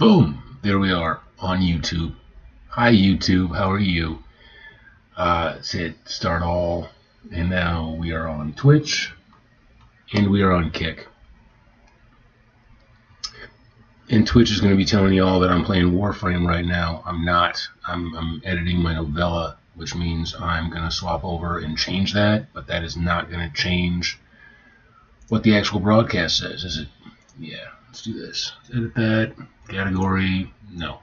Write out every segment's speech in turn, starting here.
Boom! There we are on YouTube. Hi YouTube, how are you? Let's hit start all, and now we are on Twitch, and we are on Kick. And Twitch is going to be telling you all that I'm playing Warframe right now. I'm not. I'm editing my Novella, which means I'm going to swap over and change that, but that is not going to change what the actual broadcast says, is it? Yeah, let's do this. Edit that. Category, no.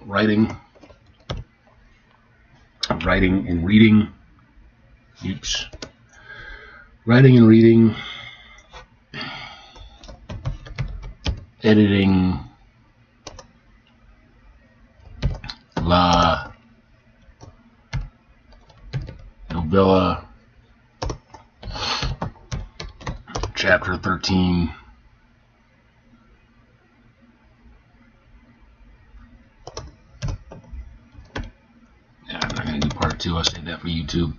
Writing and reading. Oops. Writing and reading. Editing. La Novella. Chapter 13. Part 2, I'll save that for YouTube.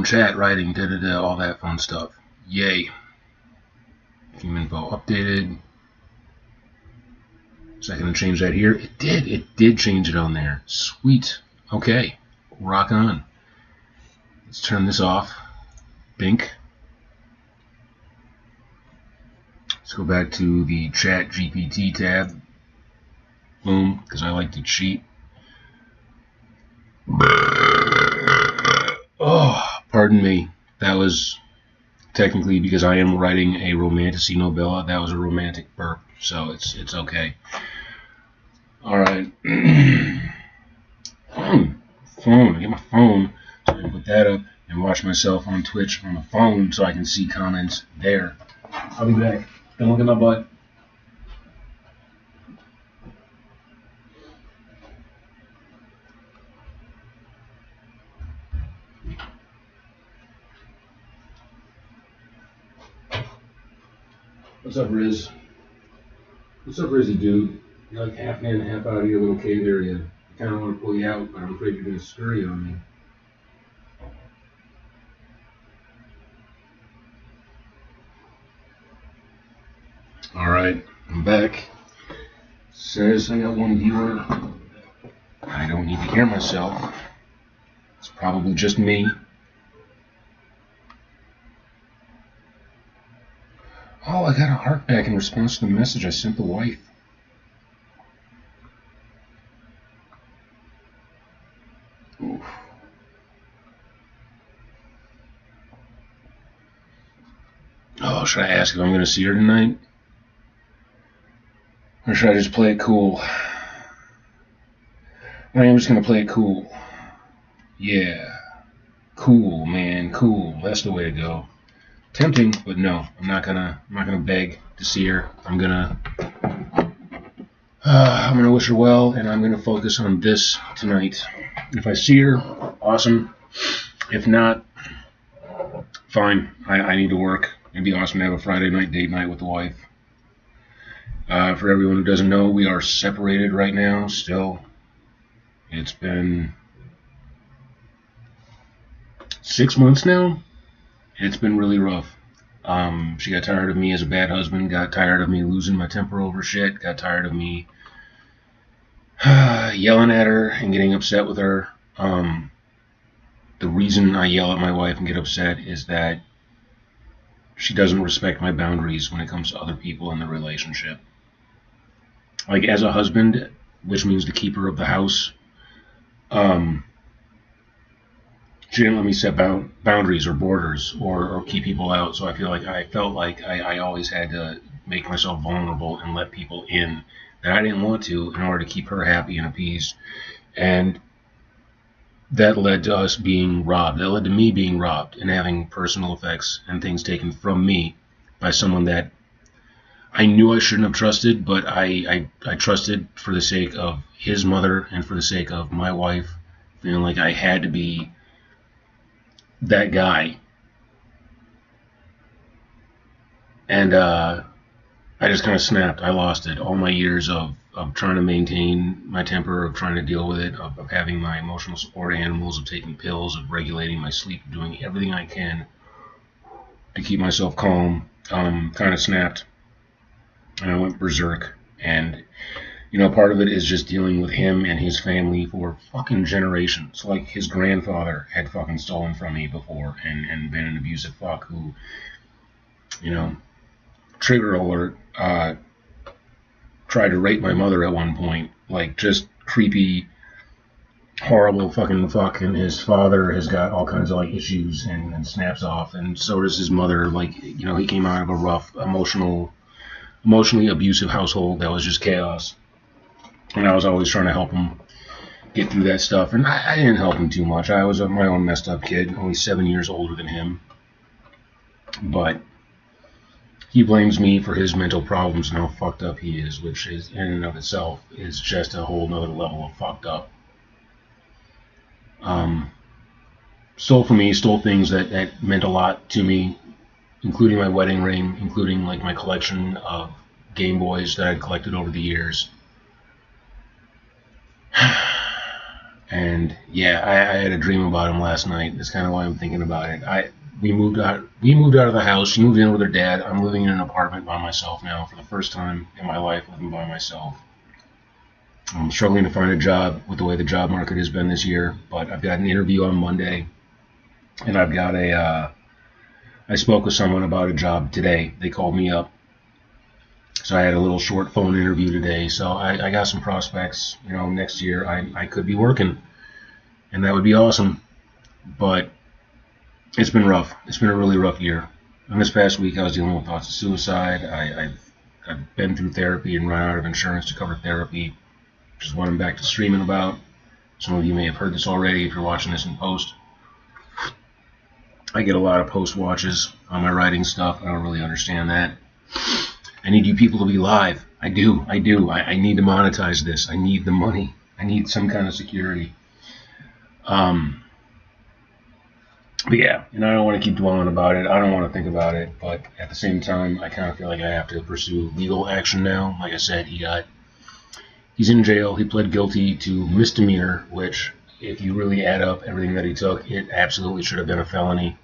Chat, writing, all that fun stuff. Yay. Team info updated. Is that going to change that here? It did change it on there. Sweet. Okay. Rock on. Let's turn this off. Bink. Let's go back to the Chat GPT tab. Boom, because I like to cheat. Oh, pardon me. That was technically because I am writing a romantasy novella. That was a romantic burp, so it's okay. All right. Phone. I get my phone so I can put that up and watch myself on Twitch on the phone so I can see comments there. I'll be back. Don't look at my butt. What's up, Riz? What's up, Rizzy, dude? You're like half in, half out of your little cave area. I kind of want to pull you out, but I'm afraid you're going to scurry on me. Alright, I'm back. Says I got one viewer. I don't need to hear myself. It's probably just me. Oh, I got a heart back in response to the message I sent the wife. Oof. Oh, should I ask if I'm going to see her tonight? Or should I just play it cool? I am just going to play it cool. Yeah. Cool, man. Cool. That's the way to go. Tempting, but no, I'm not gonna beg to see her. I'm gonna wish her well, and I'm gonna focus on this tonight. If I see her, awesome. If not, fine. I need to work. It'd be awesome to have a Friday night date night with the wife. For everyone who doesn't know, we are separated right now. Still, it's been 6 months now. It's been really rough. She got tired of me as a bad husband, got tired of me losing my temper over shit, got tired of me yelling at her and getting upset with her. The reason I yell at my wife and get upset is that she doesn't respect my boundaries when it comes to other people in the relationship. Like, as a husband, which means the keeper of the house, she didn't let me set boundaries or borders or keep people out, so I felt like I always had to make myself vulnerable and let people in that I didn't want to in order to keep her happy and appeased. And that led to us being robbed. That led to me being robbed and having personal effects and things taken from me by someone that I knew I shouldn't have trusted, but I trusted for the sake of his mother and for the sake of my wife, feeling like I had to be that guy. And I just kind of snapped. I lost it. All my years of trying to maintain my temper, of trying to deal with it, of having my emotional support animals, of taking pills, of regulating my sleep, of doing everything I can to keep myself calm, kind of snapped. And I went berserk. And, you know, part of it is just dealing with him and his family for fucking generations. Like, his grandfather had fucking stolen from me before and been an abusive fuck who, you know, trigger alert, tried to rape my mother at one point. Like, just creepy, horrible fucking fuck. And his father has got all kinds of, like, issues and snaps off. And so does his mother. Like, you know, he came out of a rough, emotionally abusive household that was just chaos. And I was always trying to help him get through that stuff. And I didn't help him too much. I was my own messed up kid, only 7 years older than him. But he blames me for his mental problems and how fucked up he is, which is, in and of itself, is just a whole nother level of fucked up. Stole from me, stole things that meant a lot to me, including my wedding ring, including like my collection of Game Boys that I'd collected over the years. And yeah, I had a dream about him last night. That's kind of why I'm thinking about it. We moved out of the house. She moved in with her dad. I'm living in an apartment by myself now for the first time in my life, living by myself. I'm struggling to find a job with the way the job market has been this year, but I've got an interview on Monday, and I've got I spoke with someone about a job today. They called me up. So I had a little short phone interview today. So I got some prospects. You know, next year I could be working, and that would be awesome. But it's been rough. It's been a really rough year. And this past week I was dealing with thoughts of suicide. I've been through therapy and run out of insurance to cover therapy, which is what I'm back to streaming about. Some of you may have heard this already if you're watching this in post. I get a lot of post watches on my writing stuff. I don't really understand that. I need you people to be live. I do. I need to monetize this. I need the money. I need some kind of security. But yeah, and I don't want to keep dwelling about it. I don't want to think about it. But at the same time, I kind of feel like I have to pursue legal action now. Like I said, he's in jail. He pled guilty to misdemeanor, which, if you really add up everything that he took, it absolutely should have been a felony.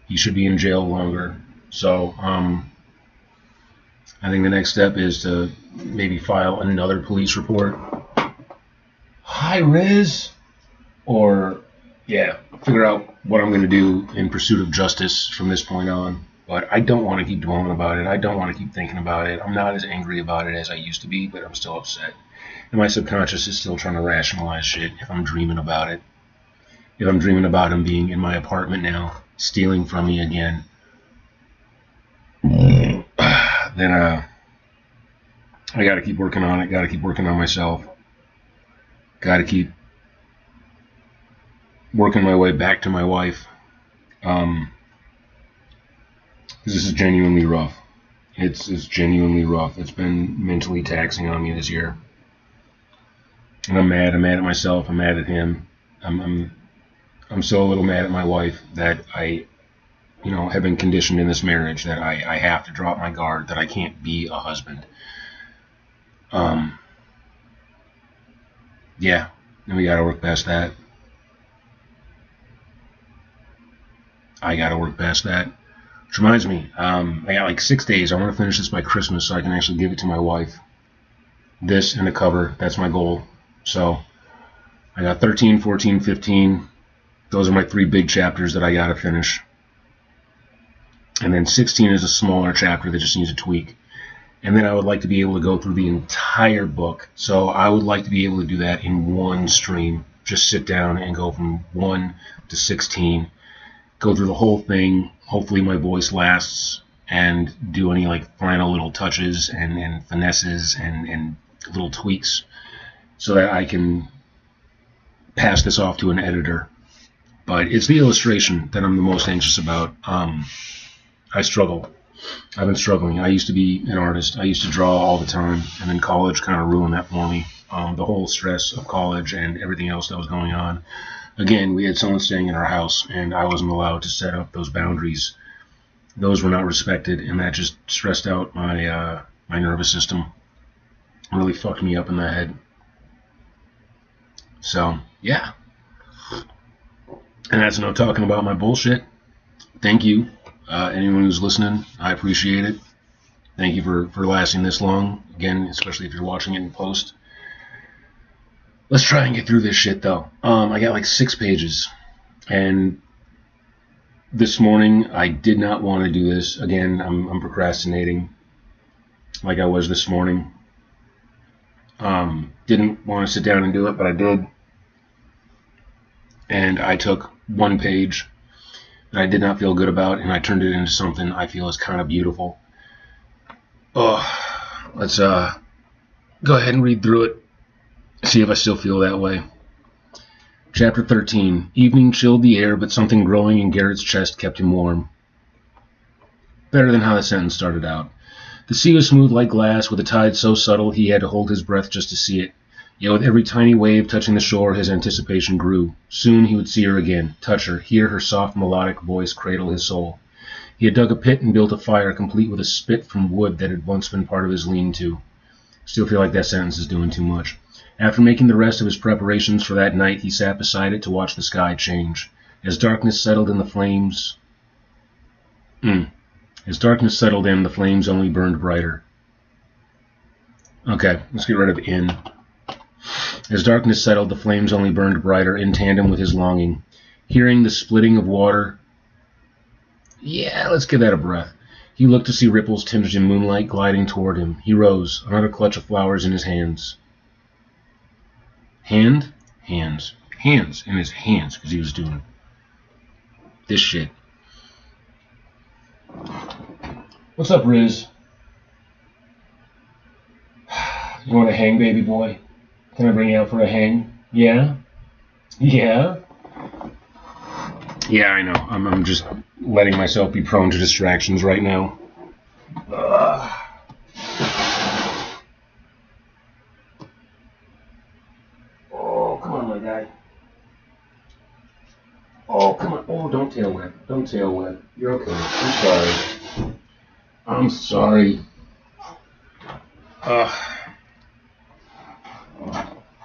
He should be in jail longer. So, I think the next step is to maybe file another police report. Hi, Riz. Or, yeah, figure out what I'm going to do in pursuit of justice from this point on. But I don't want to keep dwelling about it. I don't want to keep thinking about it. I'm not as angry about it as I used to be, but I'm still upset. And my subconscious is still trying to rationalize shit if I'm dreaming about it. If I'm dreaming about him being in my apartment now, stealing from me again, then I got to keep working on it. Got to keep working on myself. Got to keep working my way back to my wife. This is genuinely rough. It's genuinely rough. It's been mentally taxing on me this year. And I'm mad. I'm mad at myself. I'm mad at him. I'm so a little mad at my wife that I have been conditioned in this marriage that I have to drop my guard, that I can't be a husband. Yeah, and we gotta work past that. I gotta work past that. Which reminds me, I got like 6 days. I want to finish this by Christmas so I can actually give it to my wife. This and the cover, that's my goal. So I got 13, 14, 15. Those are my 3 big chapters that I gotta finish. And then 16 is a smaller chapter that just needs a tweak. And then I would like to be able to go through the entire book. So I would like to be able to do that in one stream. Just sit down and go from 1 to 16. Go through the whole thing. Hopefully my voice lasts, and do any like final little touches and finesses and little tweaks so that I can pass this off to an editor. But it's the illustration that I'm the most anxious about. I struggle. I've been struggling. I used to be an artist. I used to draw all the time, and then college kind of ruined that for me. The whole stress of college and everything else that was going on. Again, we had someone staying in our house, and I wasn't allowed to set up those boundaries. Those were not respected, and that just stressed out my nervous system. Really fucked me up in the head. So, yeah. And that's enough talking about my bullshit. Thank you. Anyone who's listening, I appreciate it. Thank you for lasting this long. Again, especially if you're watching it in post. Let's try and get through this shit, though. I got like 6 pages. And this morning, I did not want to do this. Again, I'm procrastinating like I was this morning. Didn't want to sit down and do it, but I did. And I took 1 page that I did not feel good about, and I turned it into something I feel is kind of beautiful. Let's go ahead and read through it, see if I still feel that way. Chapter 13. Evening chilled the air, but something growing in Garrett's chest kept him warm. Better than how the sentence started out. The sea was smooth like glass, with a tide so subtle he had to hold his breath just to see it. Yet with every tiny wave touching the shore, his anticipation grew. Soon he would see her again, touch her, hear her soft melodic voice cradle his soul. He had dug a pit and built a fire, complete with a spit from wood that had once been part of his lean-to. Still feel like that sentence is doing too much. After making the rest of his preparations for that night, he sat beside it to watch the sky change. As darkness settled in, the flames only burned brighter. Okay, let's get rid of in. As darkness settled, the flames only burned brighter, in tandem with his longing. Hearing the splitting of water... Yeah, let's give that a breath. He looked to see ripples tinged in moonlight gliding toward him. He rose, another clutch of flowers in his hands. Hands in his hands, because he was doing this shit. What's up, Riz? You want a hang, baby boy? Can I bring you out for a hang? Yeah? Yeah? Yeah, I know. I'm just letting myself be prone to distractions right now. Oh, come on, my guy. Oh, come on. Oh, don't tail whip. Don't tail whip. You're okay. I'm sorry.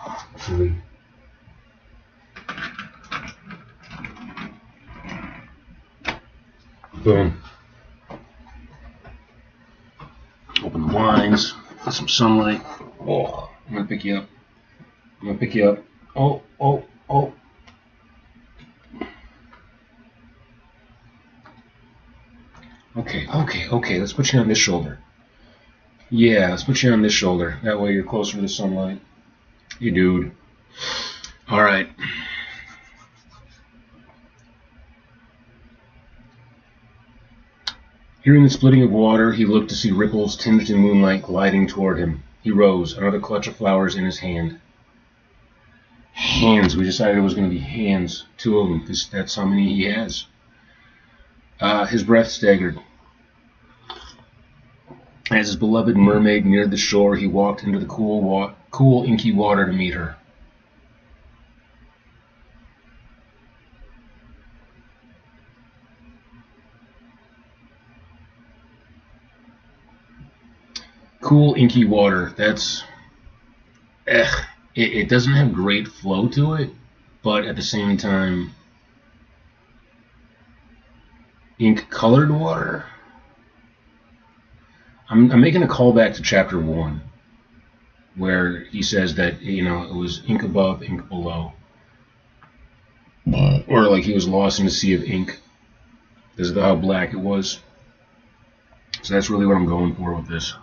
Actually. Boom. Open the blinds. Get some sunlight. Oh, I'm gonna pick you up. Oh. Okay. Let's put you on this shoulder. Yeah, let's put you on this shoulder. That way you're closer to the sunlight. Hey, dude. All right. Hearing the splitting of water, he looked to see ripples tinged in moonlight gliding toward him. He rose, another clutch of flowers in his hand. Hands. We decided it was going to be hands. 2 of them, because that's how many he has. His breath staggered. As his beloved mermaid neared the shore, he walked into the cool, inky water to meet her. Cool, inky water. That's... It doesn't have great flow to it, but at the same time, ink-colored water? I'm making a callback to chapter 1, where he says that, it was ink above, ink below. Or like he was lost in a sea of ink. This is how black it was. So that's really what I'm going for with this.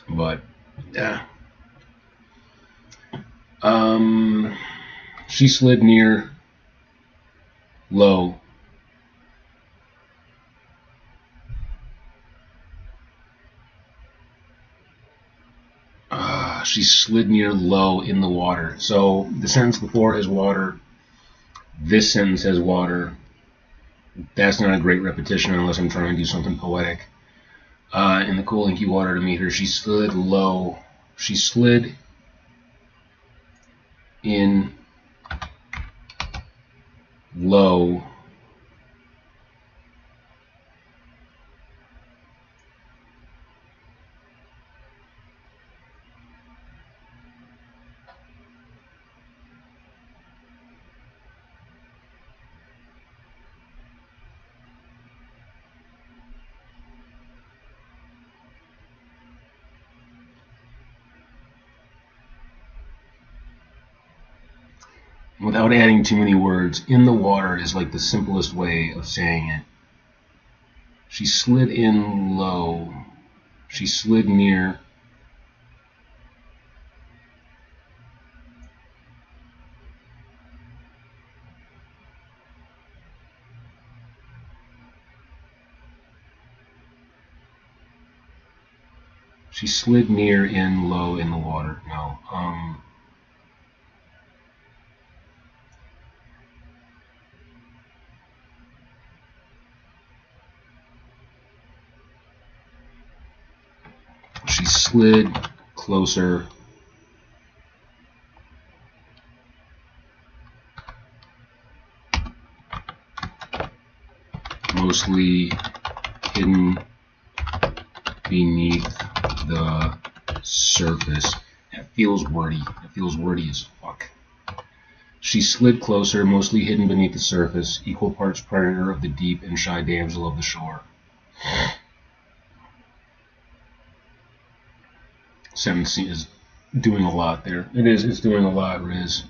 But, yeah. She slid near low. She slid near low in the water. So the sentence before has water. This sentence has water. That's not a great repetition unless I'm trying to do something poetic. In the cool inky water to meet her, she slid low. She slid in low. without adding too many words, in the water is like the simplest way of saying it. She slid in low. She slid near. She slid near in low in the water. No. She slid closer. Mostly hidden beneath the surface. That feels wordy. That feels wordy as fuck. She slid closer, mostly hidden beneath the surface, equal parts predator of the deep and shy damsel of the shore. Sentence is doing a lot there. It's doing a lot, Riz.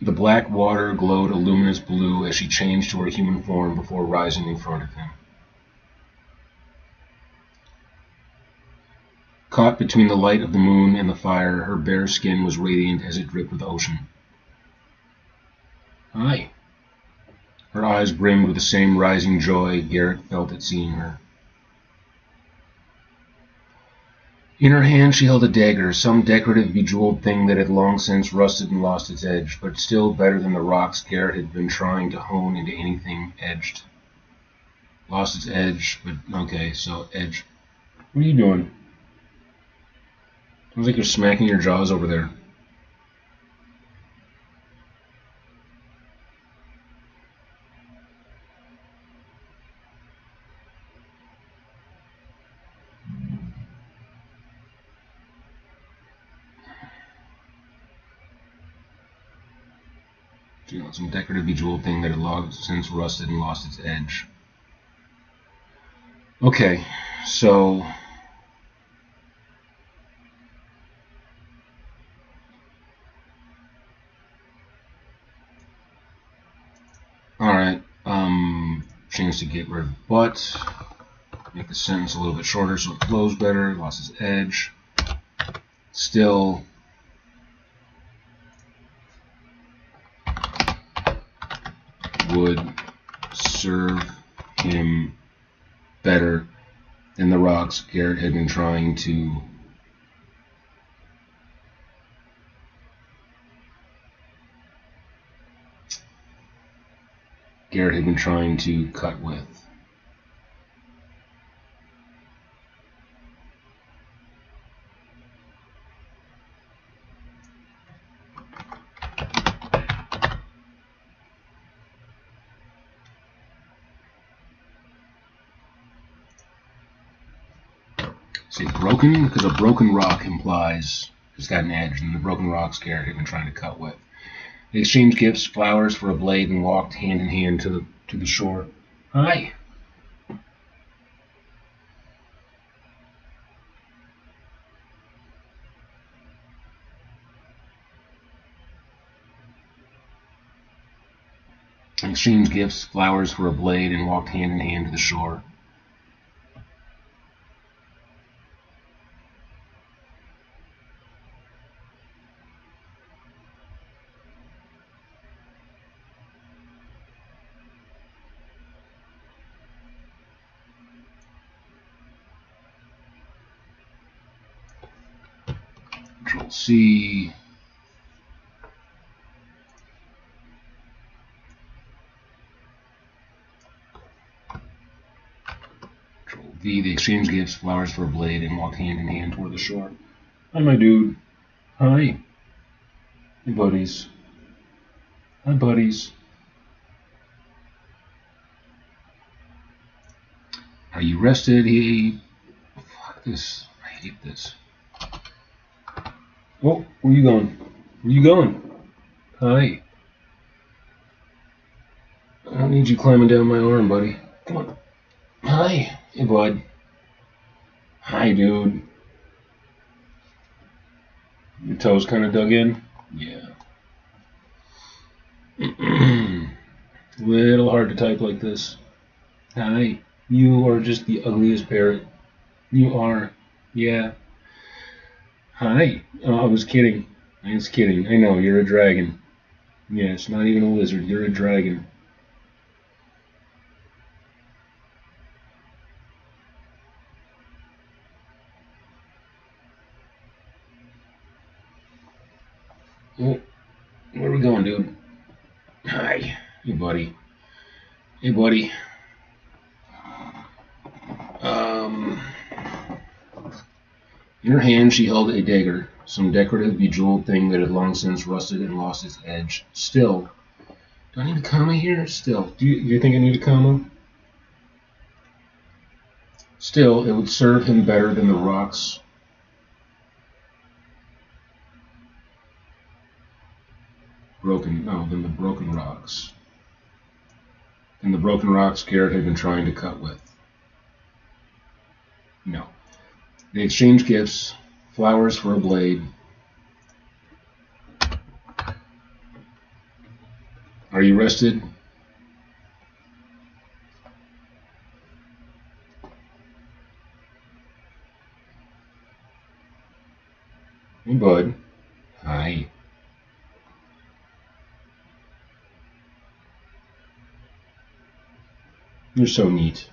The black water glowed a luminous blue as she changed to her human form before rising in front of him. Caught between the light of the moon and the fire, her bare skin was radiant as it dripped with ocean. Hi. Her eyes brimmed with the same rising joy Garrett felt at seeing her. In her hand she held a dagger, some decorative bejeweled thing that had long since rusted and lost its edge, but still better than the rocks Garrett had been trying to hone into anything edged. Lost its edge, but okay, so edge. What are you doing? Sounds like you're smacking your jaws over there. You know, some decorative bejeweled thing that had long since rusted and lost its edge. Okay, so alright, chance to get rid of but. Make the sentence a little bit shorter so it flows better. Lost its edge. Still would serve him better than the rocks Garrett had been trying to cut with. Say broken because a broken rock implies it's got an edge, and the broken rocks Garrett had been trying to cut with. They exchanged gifts, flowers for a blade, and walked hand in hand to the shore. Hi. They exchanged gifts, flowers for a blade, and walked hand in hand to the shore. Control C. Control V. They exchanged gifts, flowers for a blade, and walked hand in hand toward the shore. Hi, my dude. Hi. Hey, buddies. Hi, buddies. Are you rested? Fuck this. I hate this. Oh, where you going? Where you going? Hi. I don't need you climbing down my arm, buddy. Come on. Hi. Hey, bud. Hi, dude. Your toes kind of dug in? Yeah. Little hard to type like this. Hi. You are just the ugliest parrot. You are. Yeah. Hi. Oh, I was kidding. I was kidding. I know, you're a dragon. Yeah, it's not even a lizard. You're a dragon. Oh, where are we going, dude? Hi. Hey, buddy. Hey, buddy. Um, in her hand she held a dagger, some decorative, bejeweled thing that had long since rusted and lost its edge. Still, do I need a comma here? Still, do you think I need a comma? Still, it would serve him better than the rocks. Than the broken rocks. Than the broken rocks Garrett had been trying to cut with. No. They exchanged gifts, flowers for a blade. Are you rested? Hey, bud. Hi. You're so neat.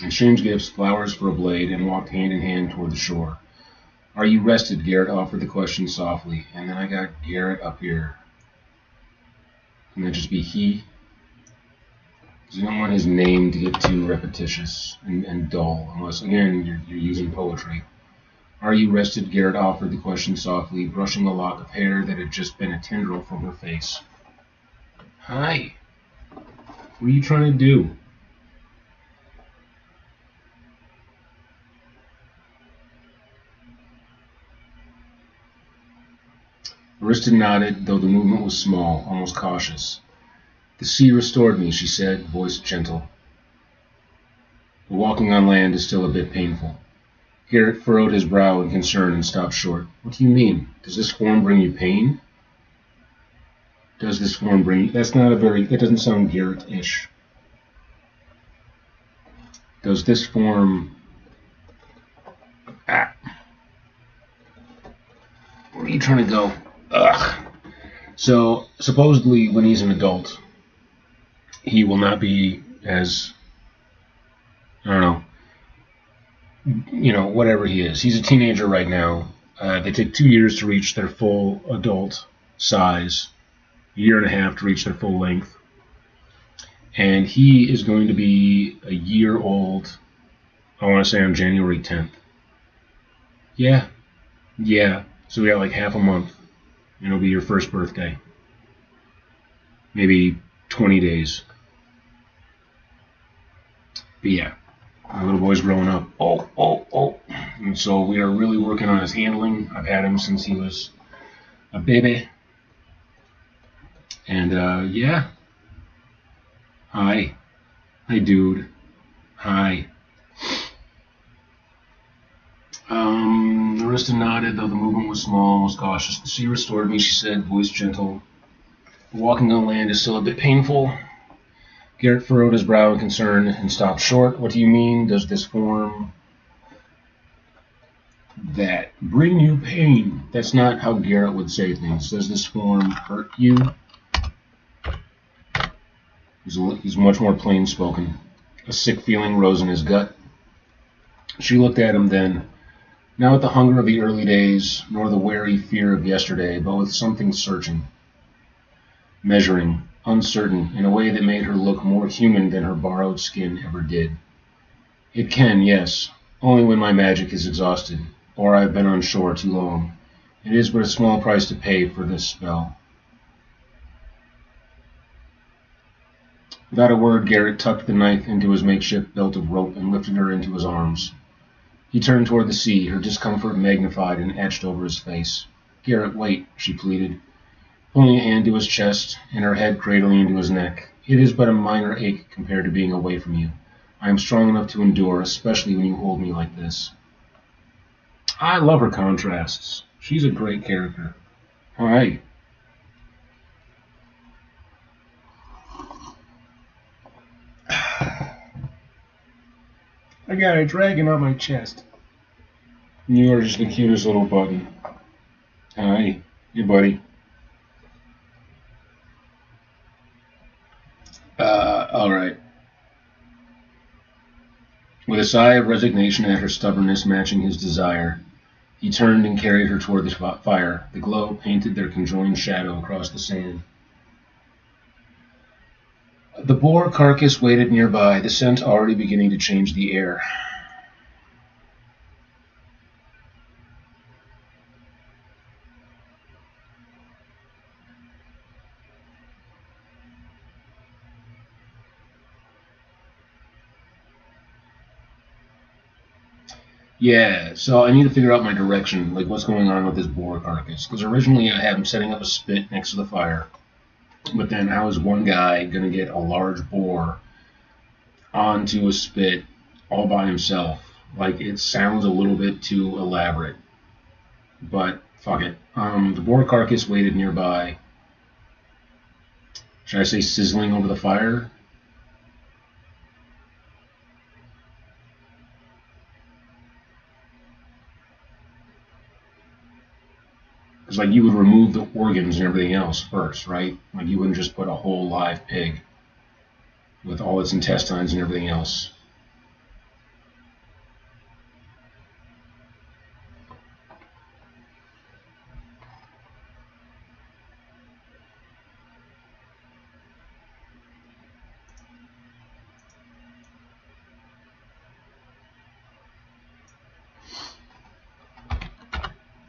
Exchanged gifts, flowers for a blade, and walked hand in hand toward the shore. Are you rested? Garrett offered the question softly. And then I got Garrett up here. Can that just be he? Because I don't want his name to get too repetitious and dull, unless, again, you're using poetry. Are you rested? Garrett offered the question softly, brushing a lock of hair that had just been a tendril from her face. Hi. What are you trying to do? Arista nodded, though the movement was small, almost cautious. The sea restored me, she said, voice gentle. But walking on land is still a bit painful. Garrett furrowed his brow in concern and stopped short. What do you mean? Does this form bring you pain? Does this form bring you... That doesn't sound Garrett-ish. Does this form... Where are you trying to go? Ugh. So, supposedly, when he's an adult, he will not be as... I don't know, whatever he is. He's a teenager right now. They take 2 years to reach their full adult size, a year and a half to reach their full length. And he is going to be a year old, I want to say on January 10th. Yeah. So we got like half a month. It'll be your first birthday. Maybe 20 days. But yeah. My little boy's growing up. Oh. And so we are really working on his handling. I've had him since he was a baby. And, yeah. Hi, dude. Hi. Arista nodded, though the movement was small, almost cautious. The sea restored me, she said, voice gentle. Walking on land is still a bit painful. Garrett furrowed his brow in concern and stopped short. What do you mean? Does this form that bring you pain? That's not how Garrett would say things. Does this form hurt you? He's much more plain spoken. A sick feeling rose in his gut. She looked at him then, not with the hunger of the early days, nor the wary fear of yesterday, but with something searching, measuring, uncertain, in a way that made her look more human than her borrowed skin ever did. It can, yes, only when my magic is exhausted, or I have been on shore too long. It is but a small price to pay for this spell. Without a word, Garrett tucked the knife into his makeshift belt of rope and lifted her into his arms. He turned toward the sea, her discomfort magnified and etched over his face. Garrett, wait, she pleaded, pulling a hand to his chest and her head cradling into his neck. It is but a minor ache compared to being away from you. I am strong enough to endure, especially when you hold me like this. I love her contrasts. She's a great character. All right. I got a dragon on my chest. You are just the cutest little button. Hi. Hey, buddy. Alright. With a sigh of resignation at her stubbornness matching his desire, he turned and carried her toward the fire. The glow painted their conjoined shadow across the sand. The boar carcass waited nearby, the scent already beginning to change the air. Yeah, so I need to figure out my direction, like what's going on with this boar carcass. Because originally I had him setting up a spit next to the fire, but then how is one guy going to get a large boar onto a spit all by himself? Like, it sounds a little bit too elaborate, but fuck it. The boar carcass waited nearby. Should I say sizzling over the fire? Because, like, you would remove the organs and everything else first, right? Like, you wouldn't just put a whole live pig with all its intestines and everything else.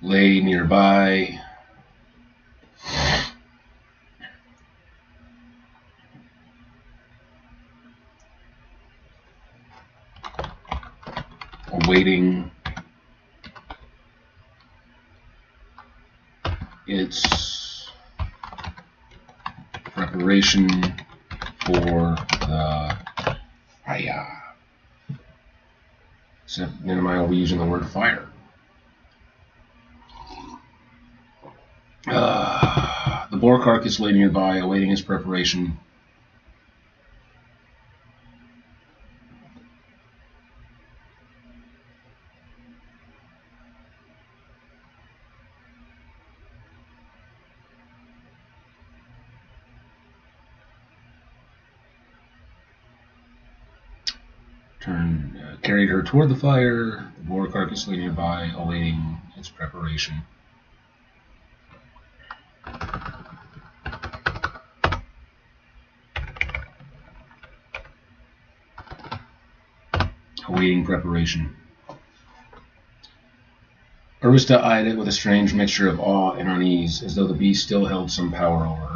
Lay nearby. Awaiting its preparation for the fire. Except then am I overusing the word fire? The boar carcass lay nearby, awaiting its preparation. Carried her toward the fire. The boar carcass lay nearby, awaiting its preparation. Awaiting preparation. Arista eyed it with a strange mixture of awe and unease, as though the beast still held some power over her.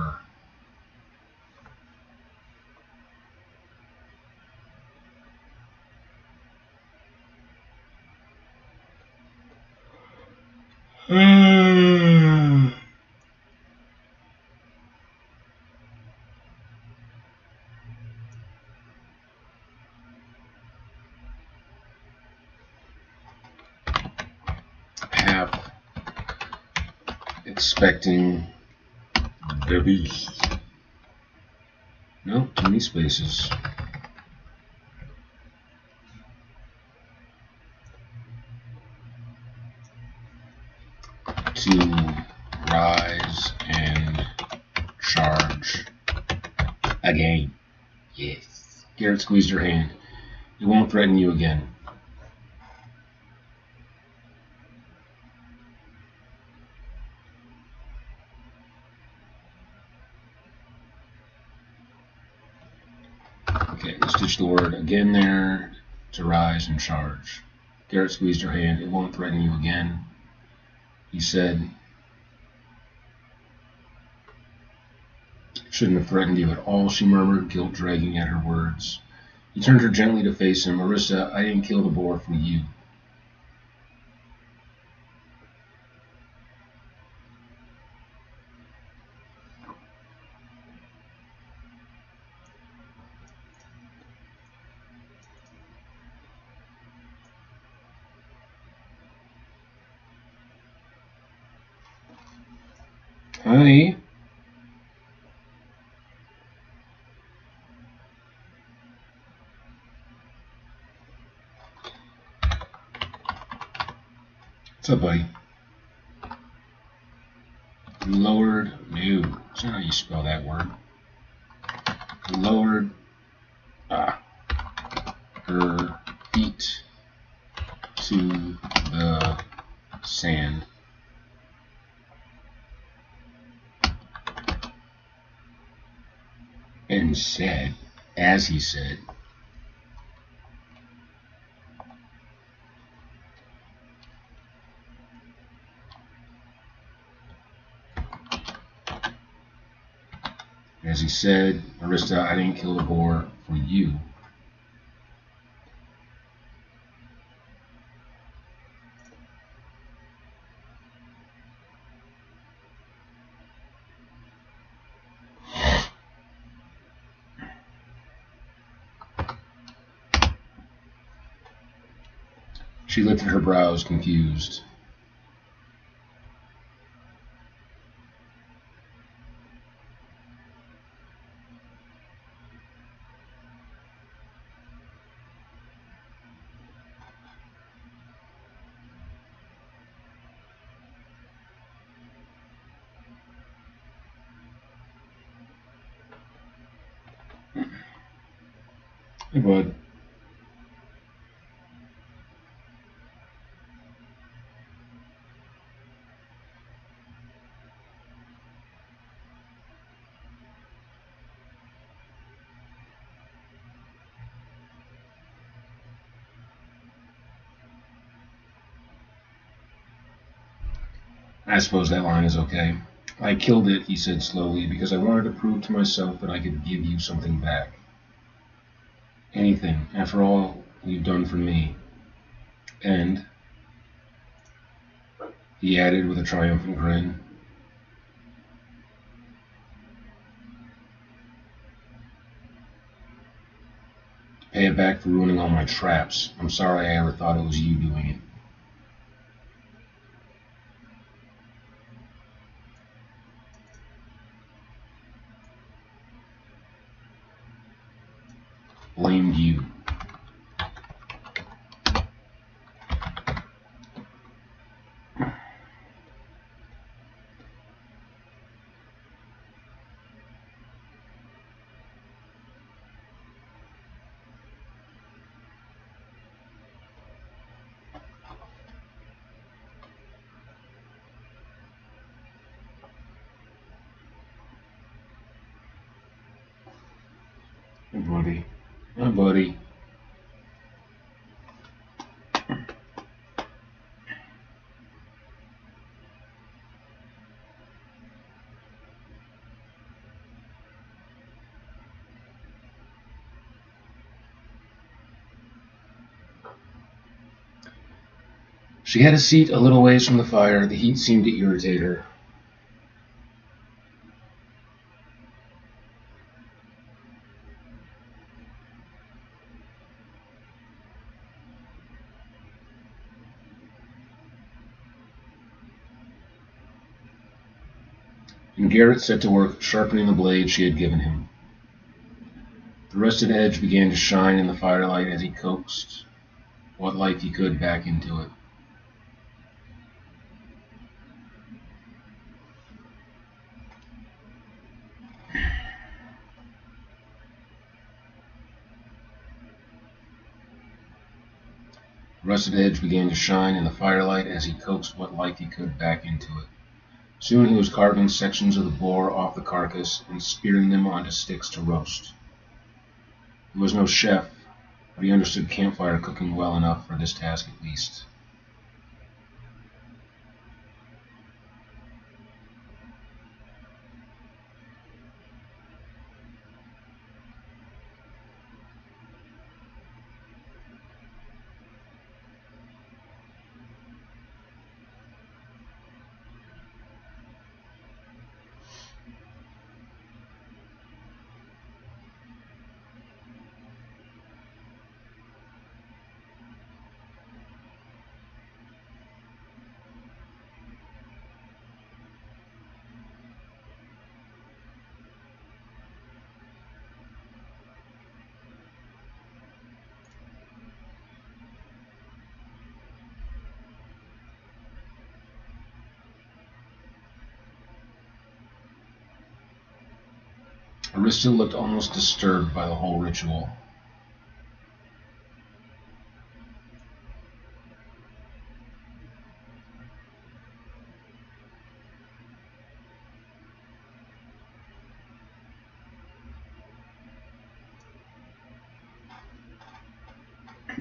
Half expecting the beast. No, too many spaces. To rise and charge again. Yes. Garrett squeezed her hand. It won't threaten you again. Okay, let's ditch the word again there. To rise and charge. Garrett squeezed her hand. It won't threaten you again. He said, shouldn't have threatened you at all, she murmured, guilt dragging at her words. He turned her gently to face him. Arista, I didn't kill the boar for you. Hi. What's up, buddy? Lowered, no, that's not how you spell that word. Lowered her feet to the sand. And said, as he said, Arista, I didn't kill the boar for you. She lifted her brows, confused. Hey, bud. I suppose that line is okay. I killed it, he said slowly, because I wanted to prove to myself that I could give you something back. Anything, after all you've done for me. And, he added with a triumphant grin, pay it back for ruining all my traps. I'm sorry I ever thought it was you doing it. Blamed you. Hey, buddy. Hi, buddy. She had a seat a little ways from the fire. The heat seemed to irritate her. And Garrett set to work sharpening the blade she had given him. The rusted edge began to shine in the firelight as he coaxed what life he could back into it. The rusted edge began to shine in the firelight as he coaxed what life he could back into it. Soon he was carving sections of the boar off the carcass and spearing them onto sticks to roast. He was no chef, but he understood campfire cooking well enough for this task at least. Arista looked almost disturbed by the whole ritual.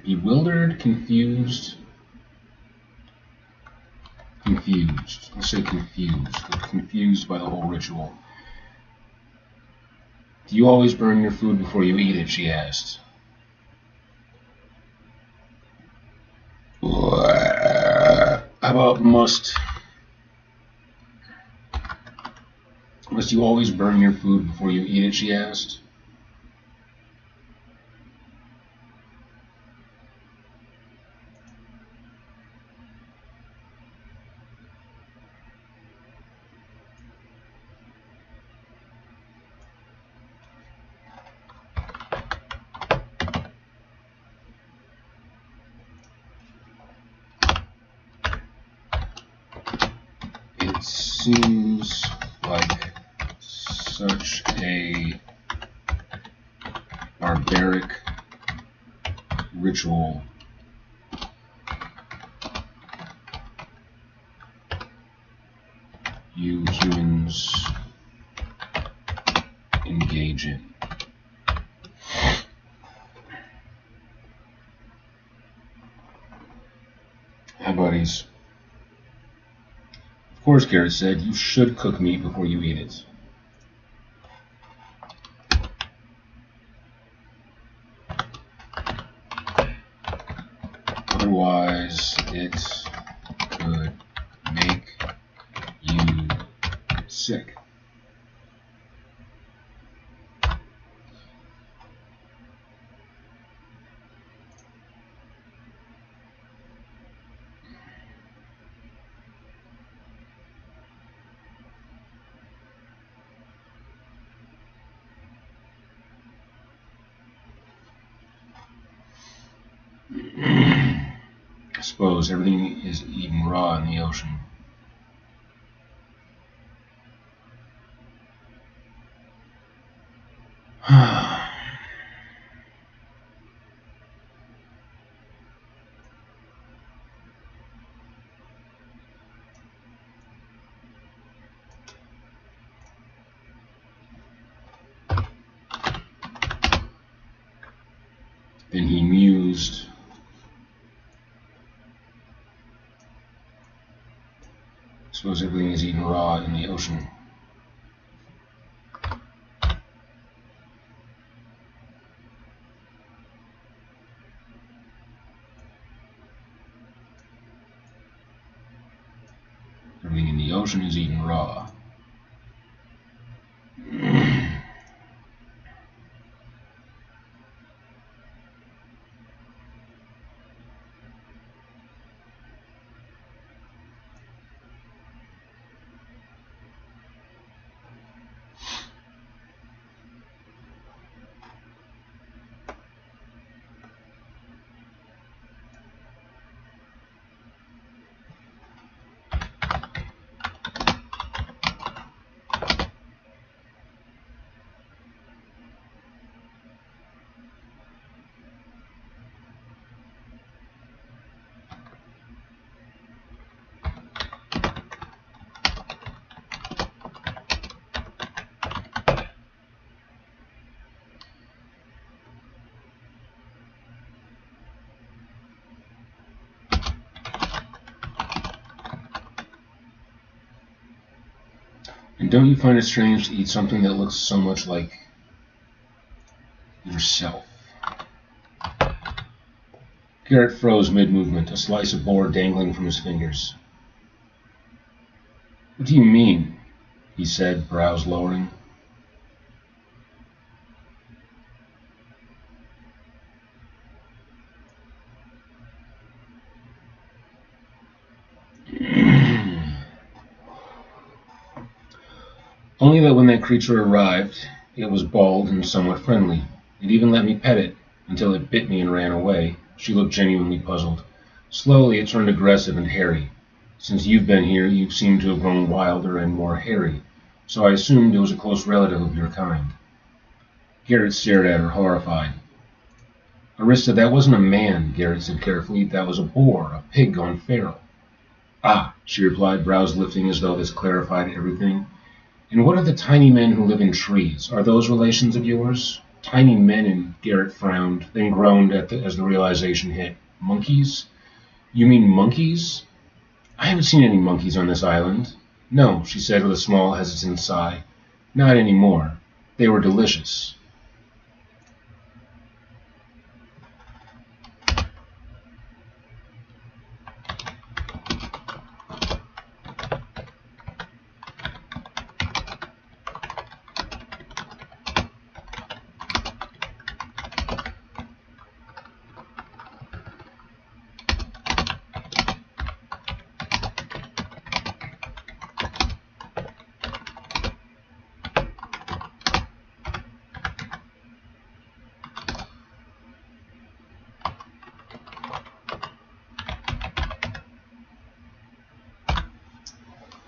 Bewildered, confused. Let's say confused. Confused by the whole ritual. Do you always burn your food before you eat it? She asked. How about must you always burn your food before you eat it? She asked. It seems like such a barbaric ritual. You humans engage in. Hi, buddies. Of course, Garrett said, you should cook meat before you eat it. Otherwise, it could make you sick. I suppose everything is eaten raw in the ocean. Then he mused. I suppose everything is eaten raw in the ocean. Everything in the ocean is eaten raw. And don't you find it strange to eat something that looks so much like yourself? Garrett froze mid-movement, a slice of board dangling from his fingers. What do you mean? He said, brows lowering. Only that when that creature arrived, it was bald and somewhat friendly. It even let me pet it, until it bit me and ran away. She looked genuinely puzzled. Slowly it turned aggressive and hairy. Since you've been here, you seem to have grown wilder and more hairy, so I assumed it was a close relative of your kind. Garrett stared at her, horrified. Arista, that wasn't a man, Garrett said carefully. That was a boar, a pig gone feral. Ah, she replied, brows lifting as though this clarified everything. And what are the tiny men who live in trees? Are those relations of yours? Tiny men, and Garrett frowned, then groaned as the realization hit. Monkeys? You mean monkeys? I haven't seen any monkeys on this island. No, she said with a small, hesitant sigh. Not anymore. They were delicious.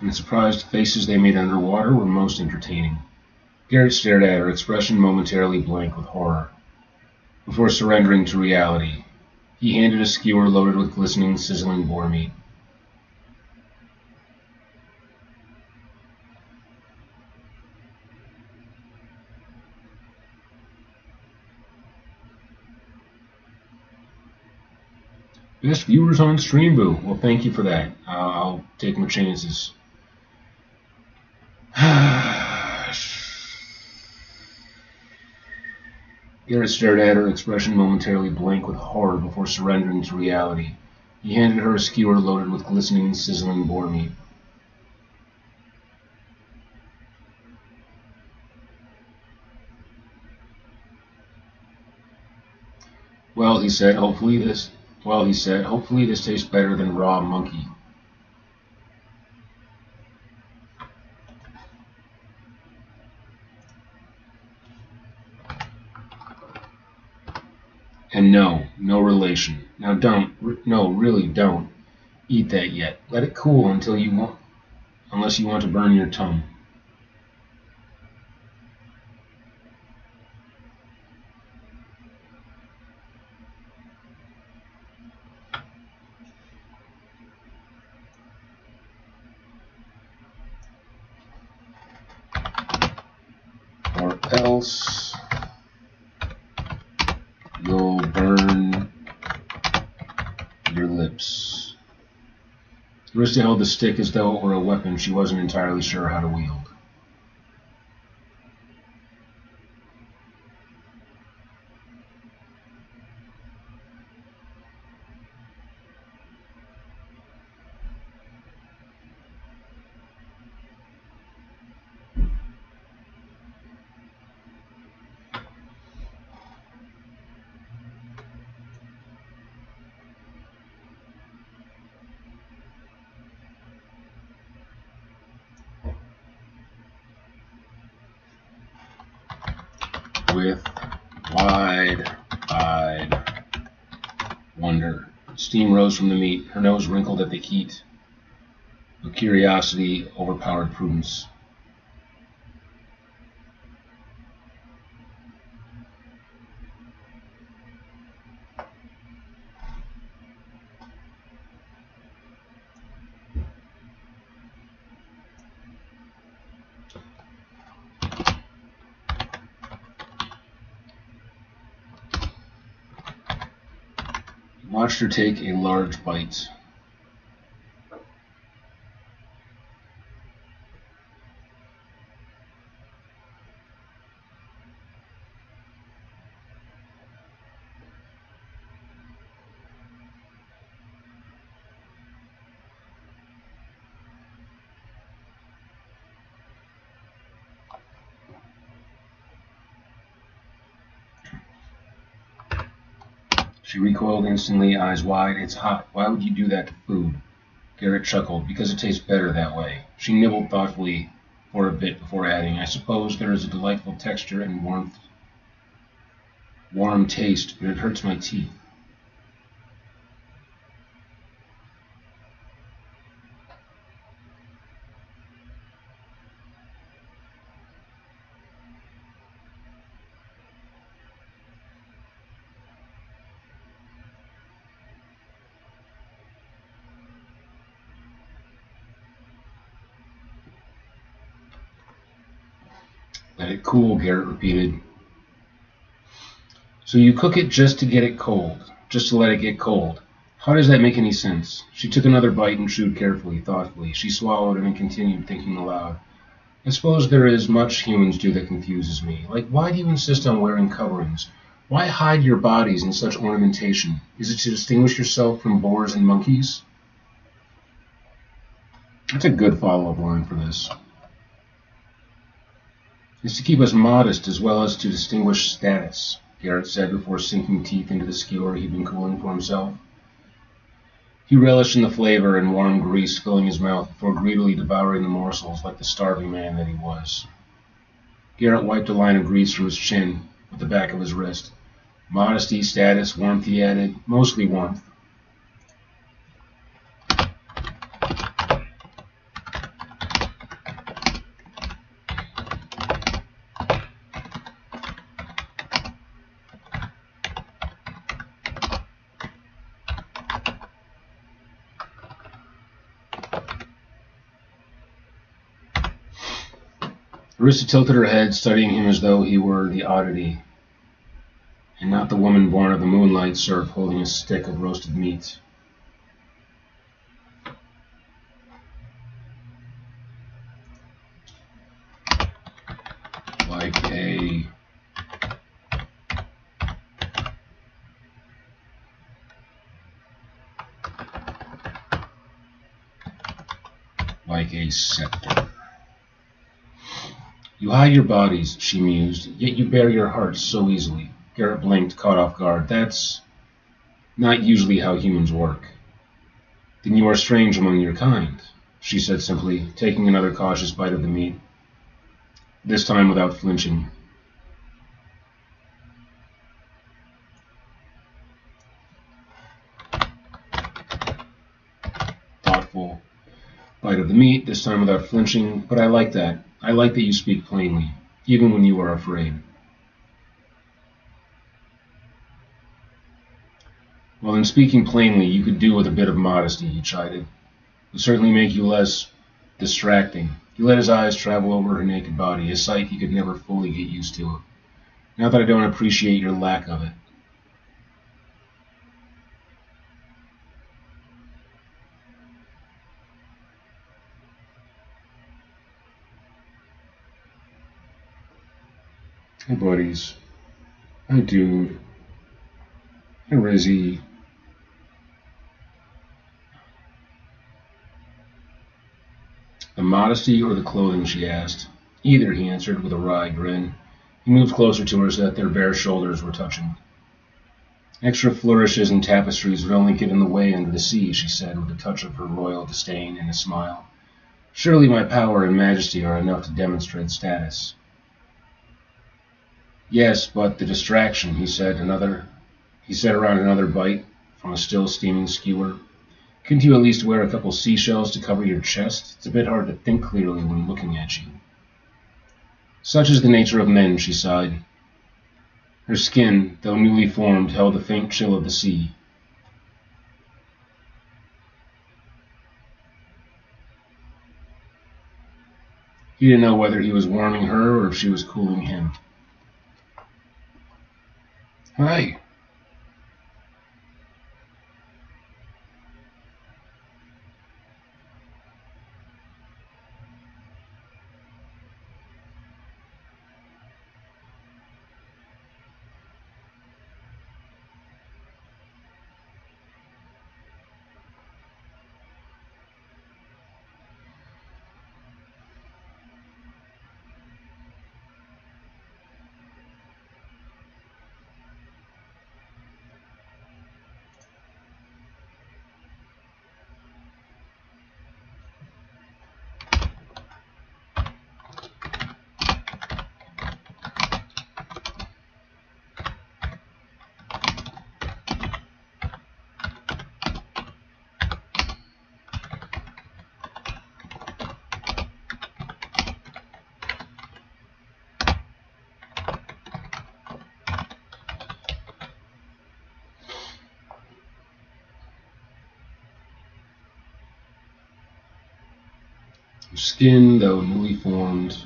And the surprised faces they made underwater were most entertaining. Garrett stared at her, expression momentarily blank with horror. Before surrendering to reality, he handed a skewer loaded with glistening, sizzling boar meat. Best viewers on stream, boo. Well, thank you for that. I'll take my chances. Garrett stared at her, expression momentarily blank with horror before surrendering to reality. He handed her a skewer loaded with glistening, sizzling boar meat. Well, he said, hopefully this tastes better than raw monkey. And no relation. Now really don't eat that yet. Let it cool unless you want to burn your tongue. Or else you'll burn your lips. Arista held the stick as though it were a weapon she wasn't entirely sure how to wield. With wide-eyed wonder, steam rose from the meat. Her nose wrinkled at the heat. Her curiosity overpowered prudence. He watched her take a large bite. She recoiled instantly, eyes wide. It's hot. Why would you do that to food? Garrett chuckled. Because it tastes better that way. She nibbled thoughtfully for a bit before adding, I suppose there is a delightful texture and warm taste, but it hurts my teeth. Let it cool, Garrett repeated. So you cook it just to get it cold, just to let it get cold. How does that make any sense? She took another bite and chewed carefully, thoughtfully. She swallowed and then continued, thinking aloud. I suppose there is much humans do that confuses me. Like, why do you insist on wearing coverings? Why hide your bodies in such ornamentation? Is it to distinguish yourself from boars and monkeys? That's a good follow-up line for this. It's to keep us modest as well as to distinguish status, Garrett said before sinking teeth into the skewer he'd been cooling for himself. He relished in the flavor and warm grease filling his mouth before greedily devouring the morsels like the starving man that he was. Garrett wiped a line of grease from his chin with the back of his wrist. Modesty, status, warmth, he added. Mostly warmth. Arista tilted her head, studying him as though he were the oddity, and not the woman born of the moonlight surf holding a stick of roasted meat. Like a scepter. You hide your bodies, she mused, yet you bare your hearts so easily. Garrett blinked, caught off guard. That's not usually how humans work. Then you are strange among your kind, she said simply, taking another cautious bite of the meat, this time without flinching. Thoughtful bite of the meat, this time without flinching, but I like that. I like that you speak plainly, even when you are afraid. Well, in speaking plainly, you could do with a bit of modesty, he chided. It would certainly make you less distracting. He let his eyes travel over her naked body, a sight he could never fully get used to. Not that I don't appreciate your lack of it. Hey, buddies. Hi, dude. Hi, Rizzy. The modesty or the clothing, she asked. Either, he answered with a wry grin. He moved closer to her so that their bare shoulders were touching. Extra flourishes and tapestries would only get in the way under the sea, she said, with a touch of her royal disdain and a smile. Surely my power and majesty are enough to demonstrate status. Yes, but the distraction, he said around another bite from a still steaming skewer. Couldn't you at least wear a couple seashells to cover your chest? It's a bit hard to think clearly when looking at you. Such is the nature of men, she sighed. Her skin, though newly formed, held the faint chill of the sea. He didn't know whether he was warming her or if she was cooling him. Hi. Her skin, though newly formed,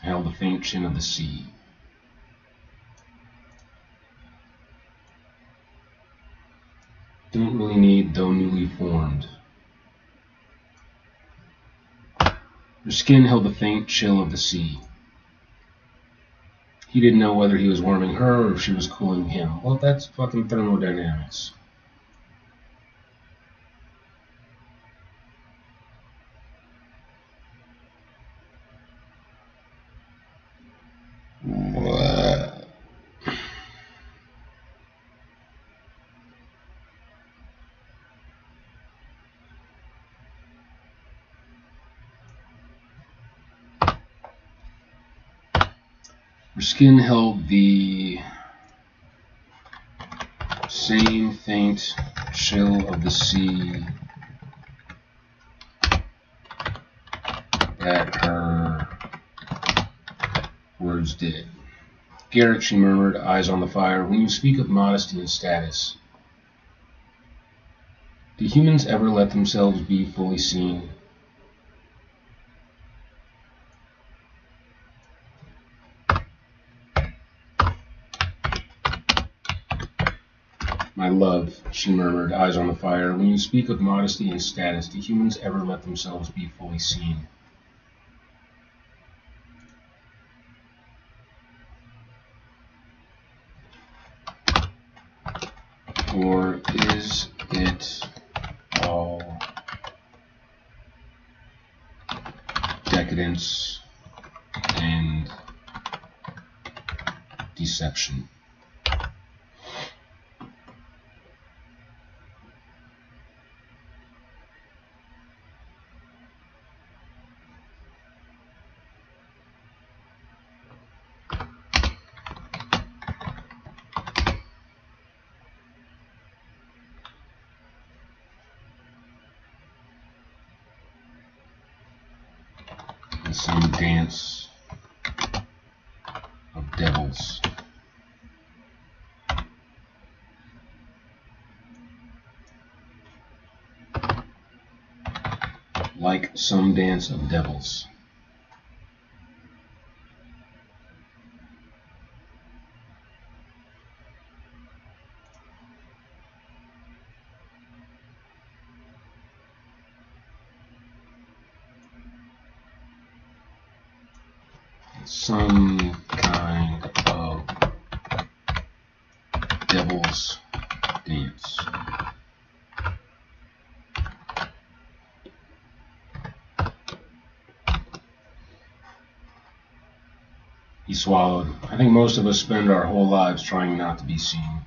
held the faint chin of the sea. Don't really need, though newly formed. Her skin held the faint chill of the sea. He didn't know whether he was warming her or if she was cooling him. Well, that's fucking thermodynamics. Her skin held the same faint chill of the sea that her words did. Garrett, she murmured, eyes on the fire, when you speak of modesty and status, do humans ever let themselves be fully seen? My love, she murmured, eyes on the fire, when you speak of modesty and status, do humans ever let themselves be fully seen? Or is it all decadence and deception? Some dance of devils. Like some dance of devils. Some kind of devil's dance. He swallowed. I think most of us spend our whole lives trying not to be seen.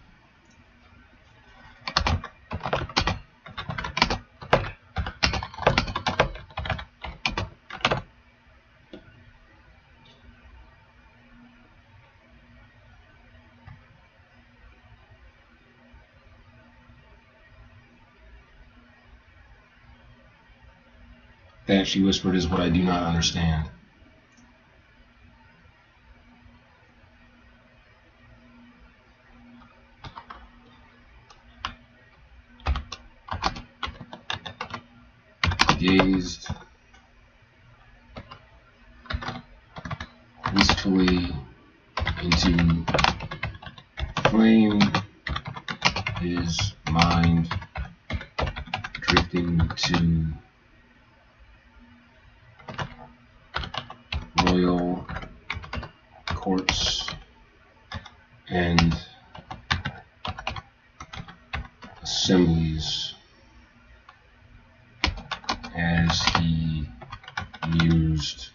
That, she whispered, is what I do not understand. Gazed wistfully into flame, his mind drifting to royal courts and assemblies as he mused.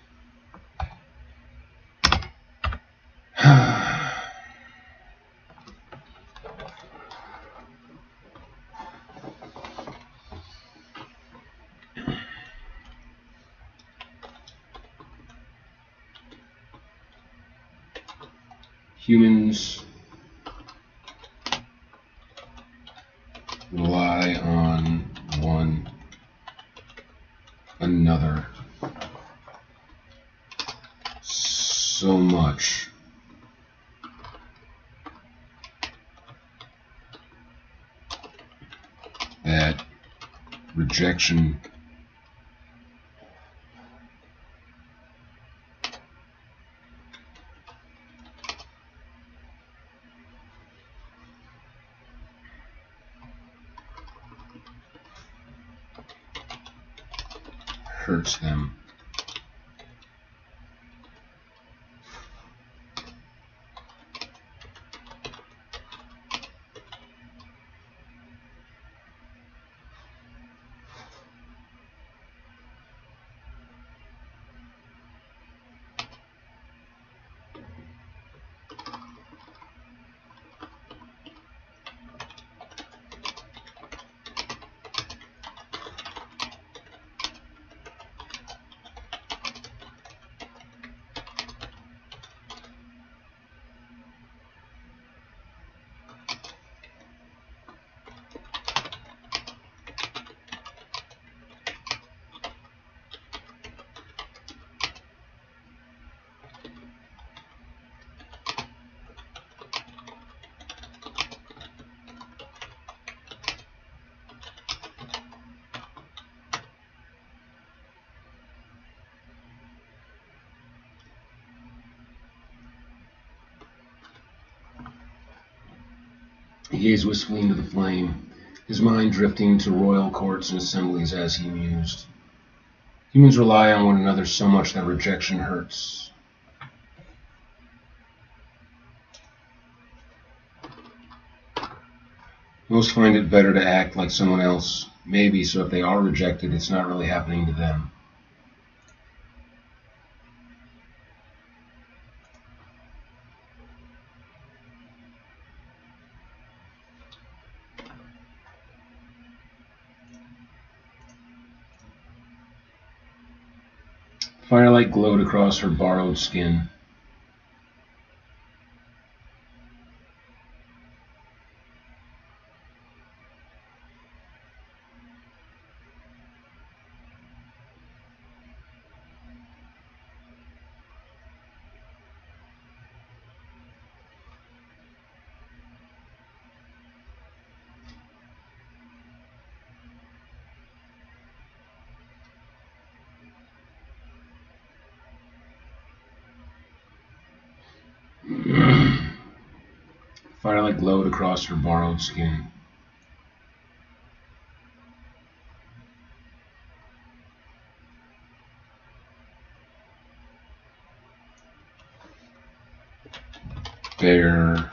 Humans rely on one another so much that rejection hurts them. He gazed wistfully into the flame, his mind drifting to royal courts and assemblies as he mused. Humans rely on one another so much that rejection hurts. Most find it better to act like someone else, maybe so if they are rejected, it's not really happening to them. Firelight glowed across her borrowed skin. Firelight glowed across her borrowed skin. Bare,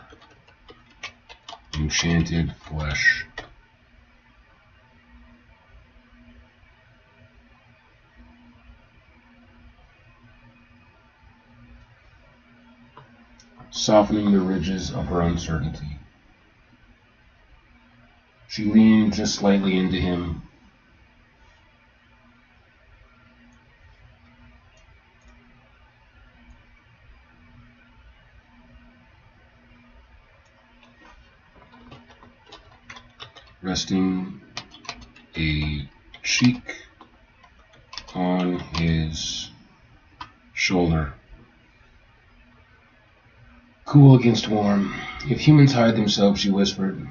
enchanted flesh. Softening the ridges of her uncertainty. She leaned just slightly into him. Resting a cheek on his shoulder. Cool against warm. If humans hide themselves, she whispered.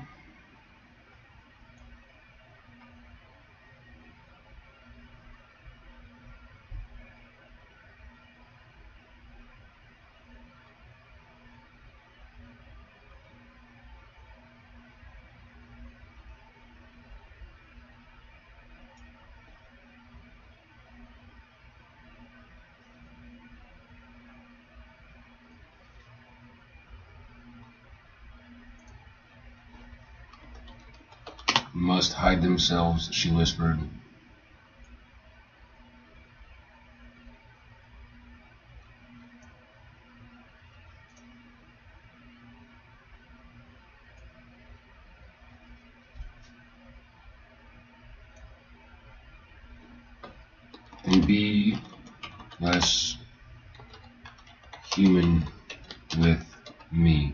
Must hide themselves, she whispered. And be less human with me.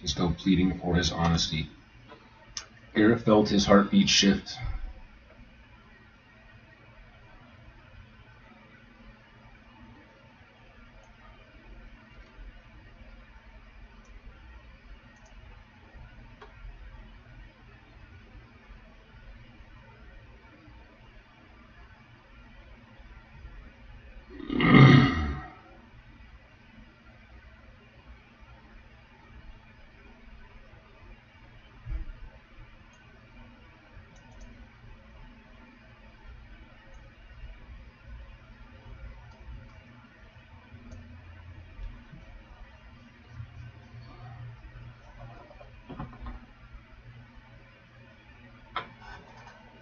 as though pleading for his honesty. Garrett felt his heartbeat shift.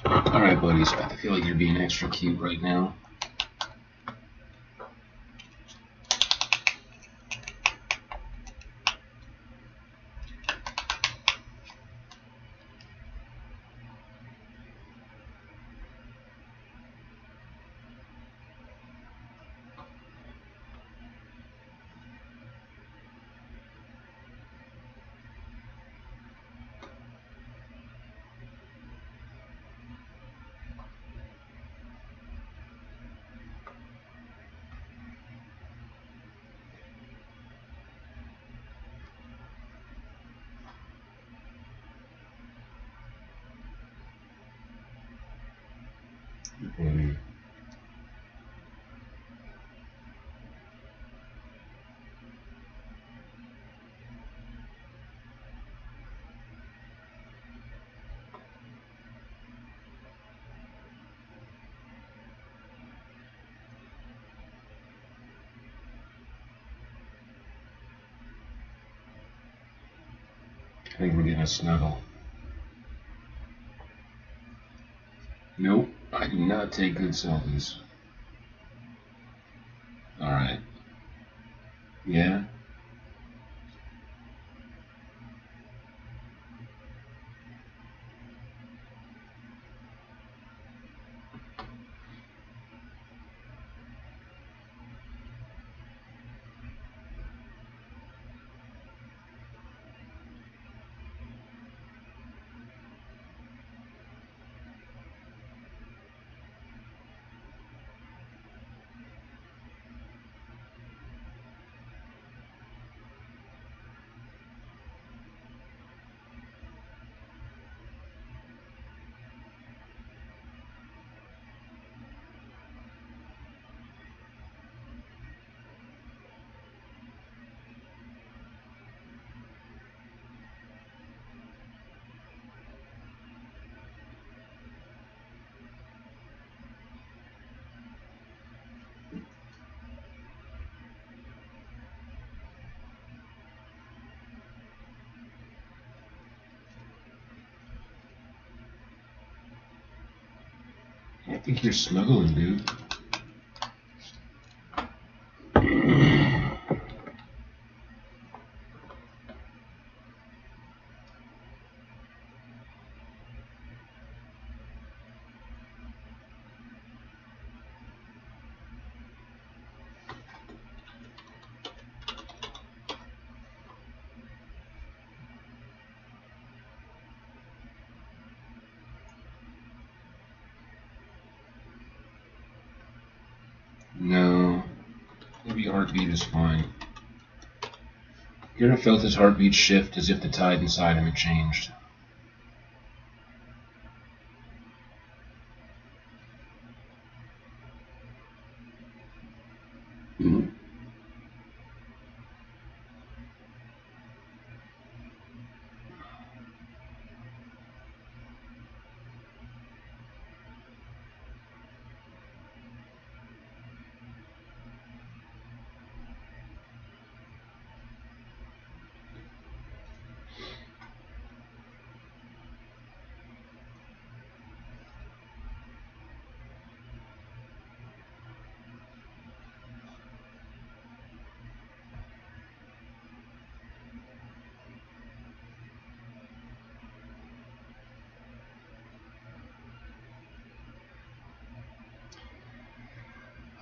Alright, buddies, I feel like you're being extra cute right now. Mm. I think we're getting a snuggle. Nope, I do not take good selfies. Alright. Yeah? I think you're snuggling, dude. No. Maybe heartbeat is fine. Garrett felt his heartbeat shift as if the tide inside him had changed.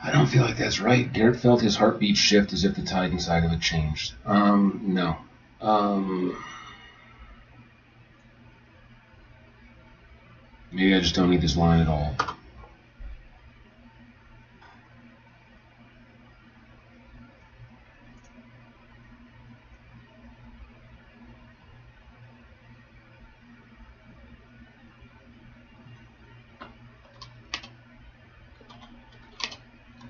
I don't feel like that's right. Garrett felt his heartbeat shift as if the tide inside of it changed. No. Um, Maybe I just don't need this line at all.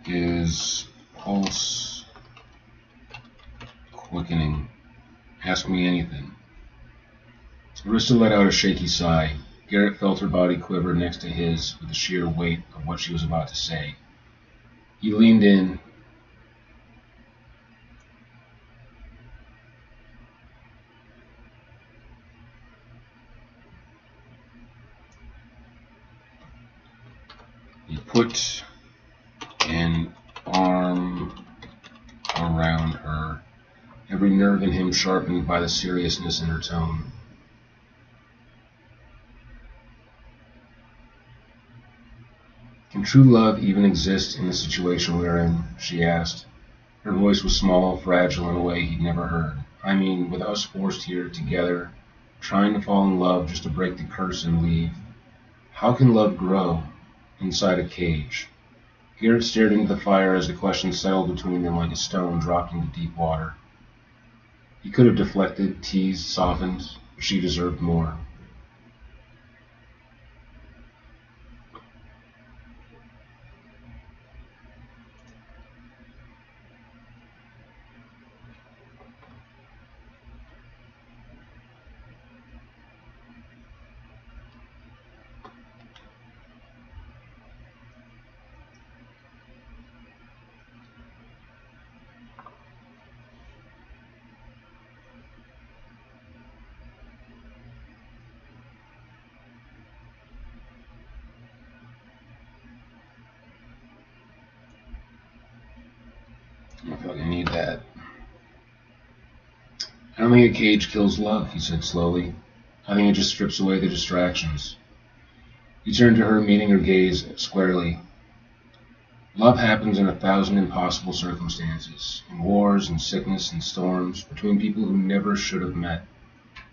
Is pulse quickening? Ask me anything. Arista let out a shaky sigh. Garrett felt her body quiver next to his with the sheer weight of what she was about to say. He leaned in. He put an arm around her, every nerve in him sharpened by the seriousness in her tone. Can true love even exist in the situation we're in? She asked. Her voice was small, fragile in a way he'd never heard. I mean, with us forced here together, trying to fall in love just to break the curse and leave. How can love grow inside a cage? Garrett stared into the fire as the question settled between them like a stone dropped into deep water. He could have deflected, teased, softened, but she deserved more. I feel like I need that. I don't think a cage kills love, he said slowly. I think it just strips away the distractions. He turned to her, meeting her gaze squarely. Love happens in 1,000 impossible circumstances, in wars and sickness and storms, between people who never should have met,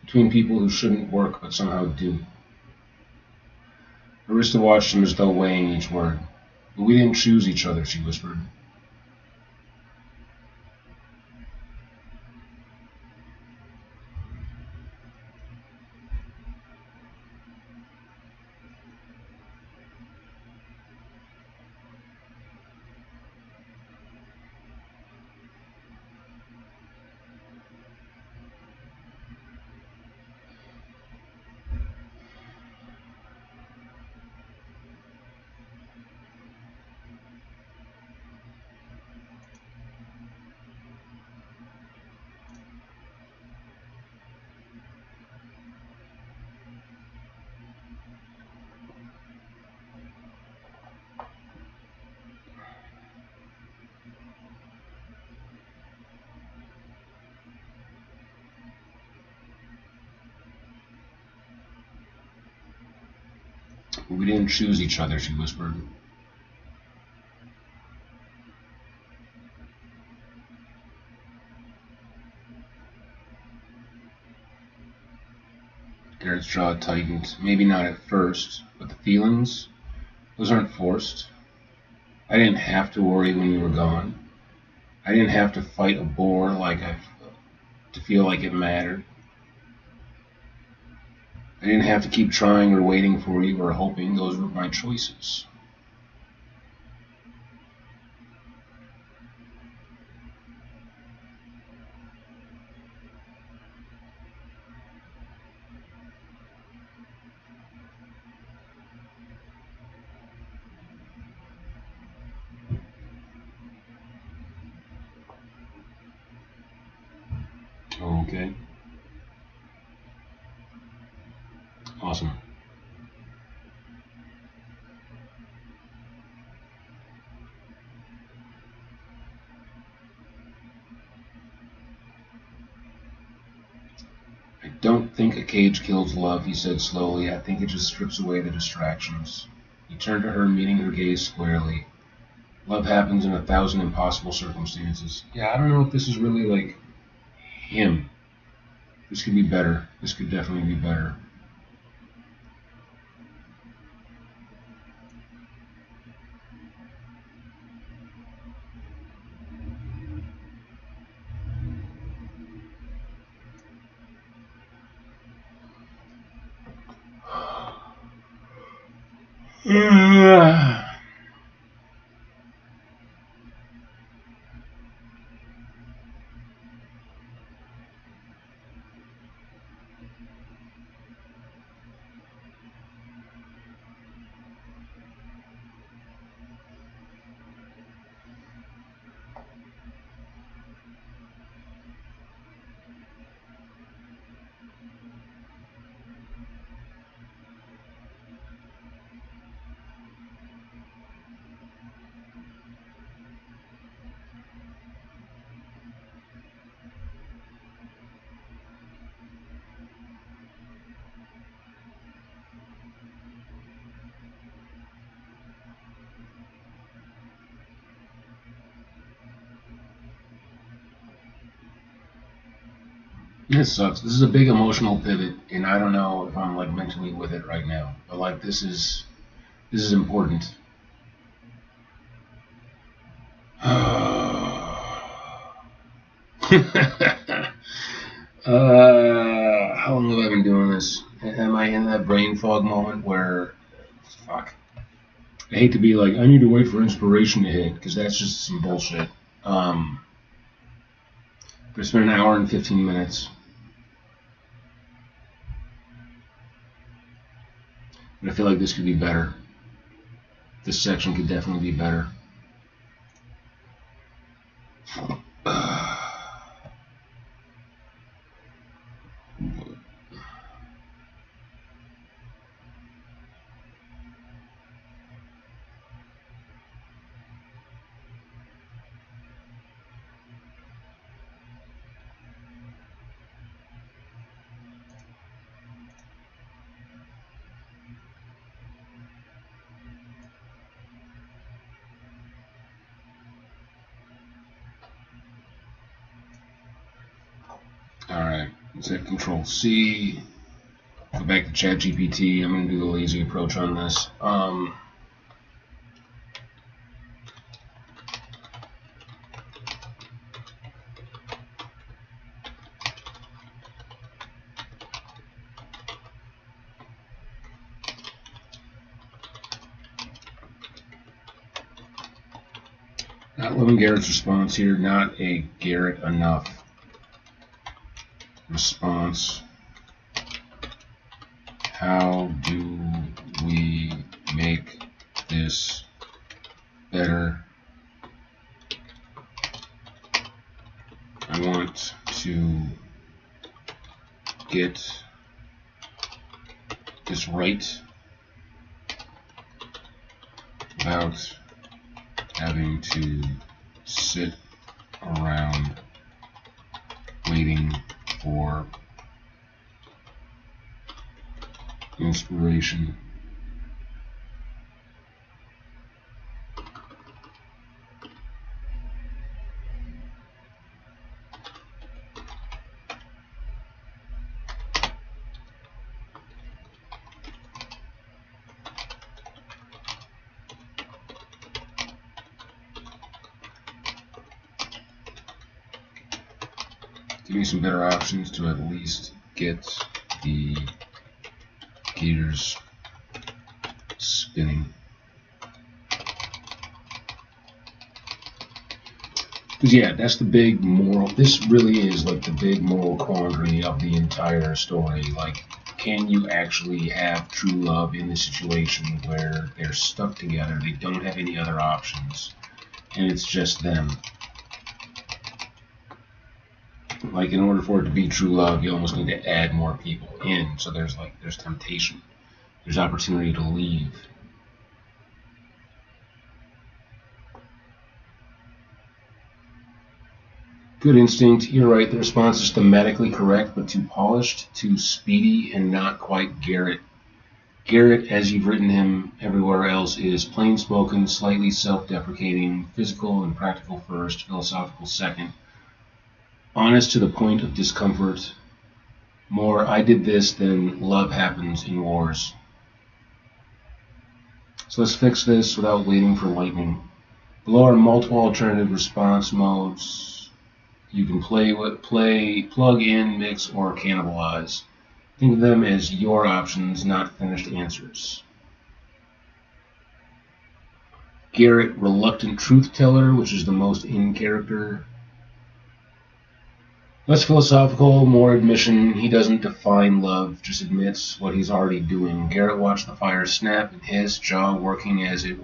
between people who shouldn't work but somehow do. Arista watched him as though weighing each word. But we didn't choose each other, she whispered. But we didn't choose each other, she whispered. Garrett's jaw tightened. Maybe not at first, but the feelings, those aren't forced. I didn't have to worry when you were gone. I didn't have to fight a bore to feel like it mattered. I didn't have to keep trying or waiting for you or hoping. Those were my choices. Okay. Awesome. I don't think a cage kills love, he said slowly. I think it just strips away the distractions. He turned to her, meeting her gaze squarely. Love happens in 1,000 impossible circumstances. Yeah, I don't know if this is really like him. This could be better. This could definitely be better. This sucks. This is a big emotional pivot, and I don't know if I'm like mentally with it right now. But like this is important. How long have I been doing this? Am I in that brain fog moment where, fuck? I hate to be like, I need to wait for inspiration to hit, because that's just some bullshit. But it's been an hour and 15 minutes. But I feel like this could be better. This section could definitely be better. Alright, let's hit Control C. Go back to ChatGPT. I'm going to do the lazy approach on this. Not loving Garrett's response here. Not a Garrett enough response. How do we make this better? I want to get this right without having to sit around waiting for inspiration. Give me some better options to at least get the gears spinning. Because yeah, that's the big moral. This really is like the big moral quandary of the entire story. Like, can you actually have true love in the situation where they're stuck together, they don't have any other options, and it's just them? Like, in order for it to be true love, you almost need to add more people in. So there's temptation, there's opportunity to leave. Good instinct. You're right. The response is thematically correct, but too polished, too speedy, and not quite Garrett. Garrett, as you've written him everywhere else, is plain-spoken, slightly self-deprecating, physical and practical first, philosophical second, honest to the point of discomfort, More, I did this than love happens in wars. So let's fix this without waiting for lightning. Below are multiple alternative response modes. You can plug in, mix, or cannibalize. Think of them as your options, not finished answers. Garrett, reluctant truth teller, which is the most in character. Less philosophical, more admission. He doesn't define love, just admits what he's already doing. Garrett watched the fire snap and hiss, jaw working as if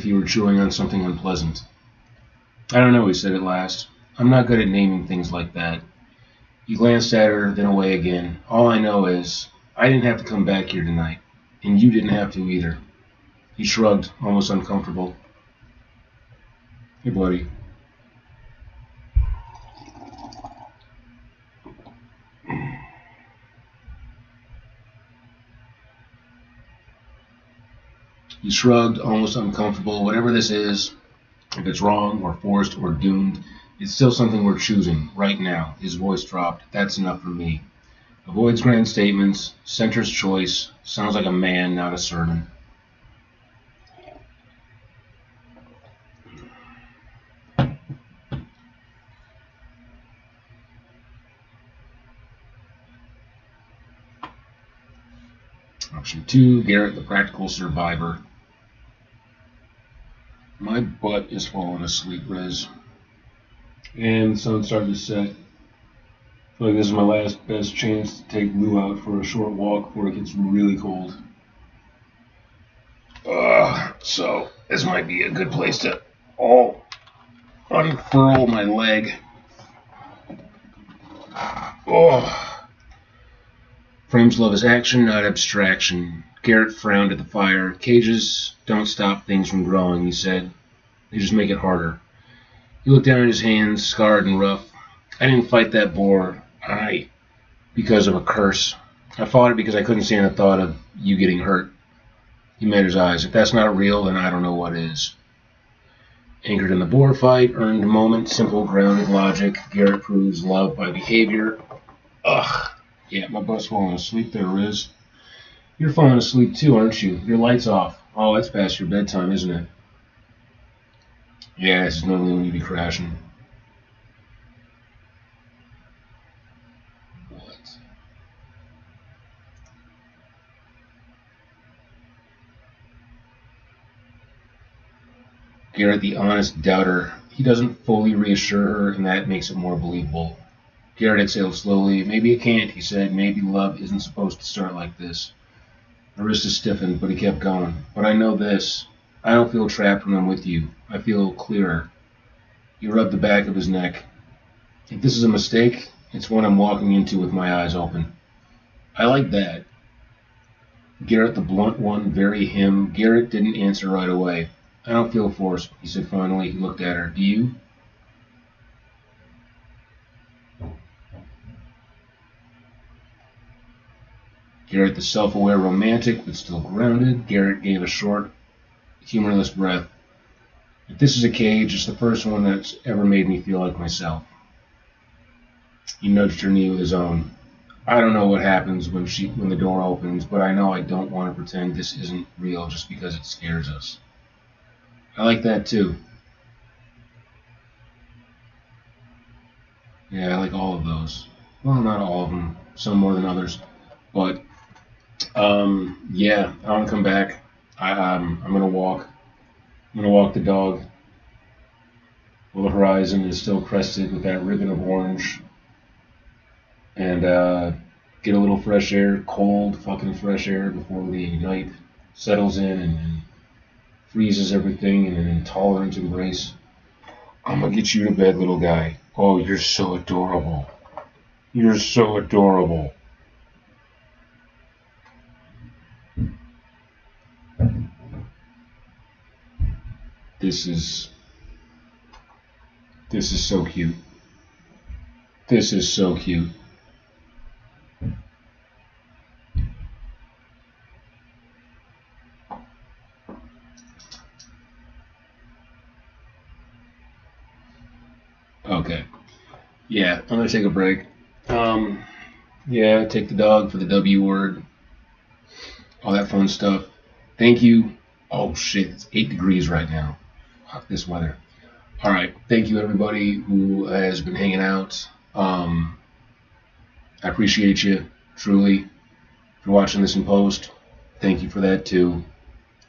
he were chewing on something unpleasant. I don't know, he said at last. I'm not good at naming things like that. He glanced at her, then away again. All I know is, I didn't have to come back here tonight, and you didn't have to either. He shrugged, almost uncomfortable. Hey, buddy. He shrugged, almost uncomfortable. Whatever this is, if it's wrong or forced or doomed, it's still something we're choosing right now. His voice dropped. That's enough for me. Avoids grand statements, centers choice, sounds like a man, not a sermon. Option 2, Garrett the practical survivor. My butt is falling asleep, Riz. And the sun's starting to set. I feel like this is my last best chance to take Lou out for a short walk before it gets really cold. So this might be a good place to unfurl my leg. Frames love is action, not abstraction. Garrett frowned at the fire. Cages don't stop things from growing, he said. They just make it harder. He looked down at his hands, scarred and rough. I didn't fight that boar. Because of a curse. I fought it because I couldn't stand the thought of you getting hurt. He met his eyes. If that's not real, then I don't know what is. Anchored in the boar fight, earned moment, simple, grounded logic. Garrett proves love by behavior. Yeah, my butt's falling asleep there, Riz. You're falling asleep too, aren't you? Your light's off. Oh, it's past your bedtime, isn't it? Yeah, this is normally when you be crashing. What? Garrett, the honest doubter. He doesn't fully reassure her, and that makes it more believable. Garrett exhaled slowly. Maybe it can't, he said. Maybe love isn't supposed to start like this. Arista stiffened, but he kept going. But I know this. I don't feel trapped when I'm with you. I feel clearer. He rubbed the back of his neck. If this is a mistake, it's one I'm walking into with my eyes open. I like that. Garrett, the blunt one, very him. Garrett didn't answer right away. I don't feel forced, he said finally. He looked at her. Do you? Garrett, the self-aware romantic, but still grounded. Garrett gave a short, humorless breath. If this is a cage, it's the first one that's ever made me feel like myself. He nudged her knee with his own. I don't know what happens when the door opens, but I know I don't want to pretend this isn't real just because it scares us. I like that too. Yeah, I like all of those. Well, not all of them. Some more than others. But, yeah, I want to come back. I'm going to walk. I'm going to walk the dog. Well, the horizon is still crested with that ribbon of orange. And get a little fresh air, cold fucking fresh air before the night settles in and freezes everything in an intolerant embrace. I'm going to get you to bed, little guy. Oh, you're so adorable. You're so adorable. This is so cute. This is so cute. Okay. Yeah, I'm going to take a break. Um, yeah, take the dog for the W word, all that fun stuff. Thank you. Oh shit, it's 8 degrees right now. Fuck this weather. All right, thank you everybody who has been hanging out. I appreciate you truly. If you're watching this in post, thank you for that too.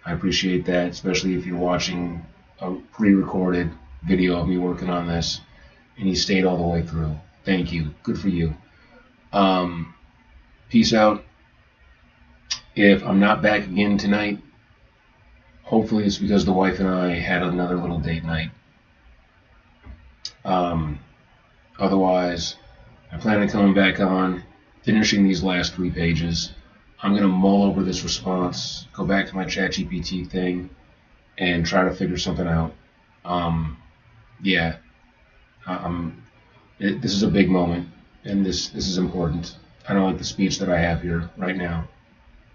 I appreciate that, especially if you're watching a pre-recorded video of me working on this and you stayed all the way through. Thank you. Good for you. Um, Peace out. If I'm not back again tonight, hopefully it's because the wife and I had another little date night. Um, Otherwise, I plan on coming back on, finishing these last 3 pages. I'm going to mull over this response, go back to my ChatGPT thing, and try to figure something out. Yeah, this is a big moment, and this is important. I don't like the speech that I have here right now.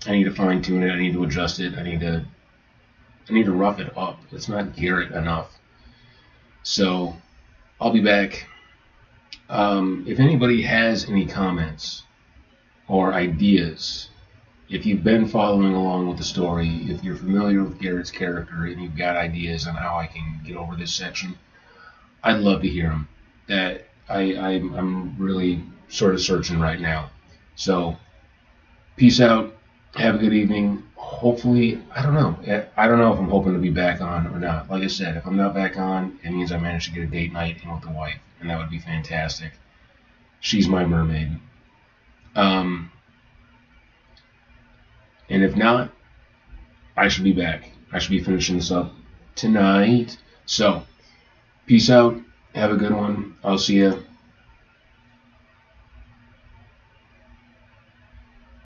I need to fine tune it. I need to adjust it. I need to rough it up. It's not Garrett enough. So I'll be back. If anybody has any comments or ideas, if you've been following along with the story, if you're familiar with Garrett's character and you've got ideas on how I can get over this section, I'd love to hear them. I'm really sort of searching right now. So, peace out. Have a good evening. Hopefully, I don't know. I don't know if I'm hoping to be back on or not. Like I said, if I'm not back on, it means I managed to get a date night in with the wife, and that would be fantastic. She's my mermaid. And if not, I should be back. I should be finishing this up tonight. So, peace out. Have a good one. I'll see you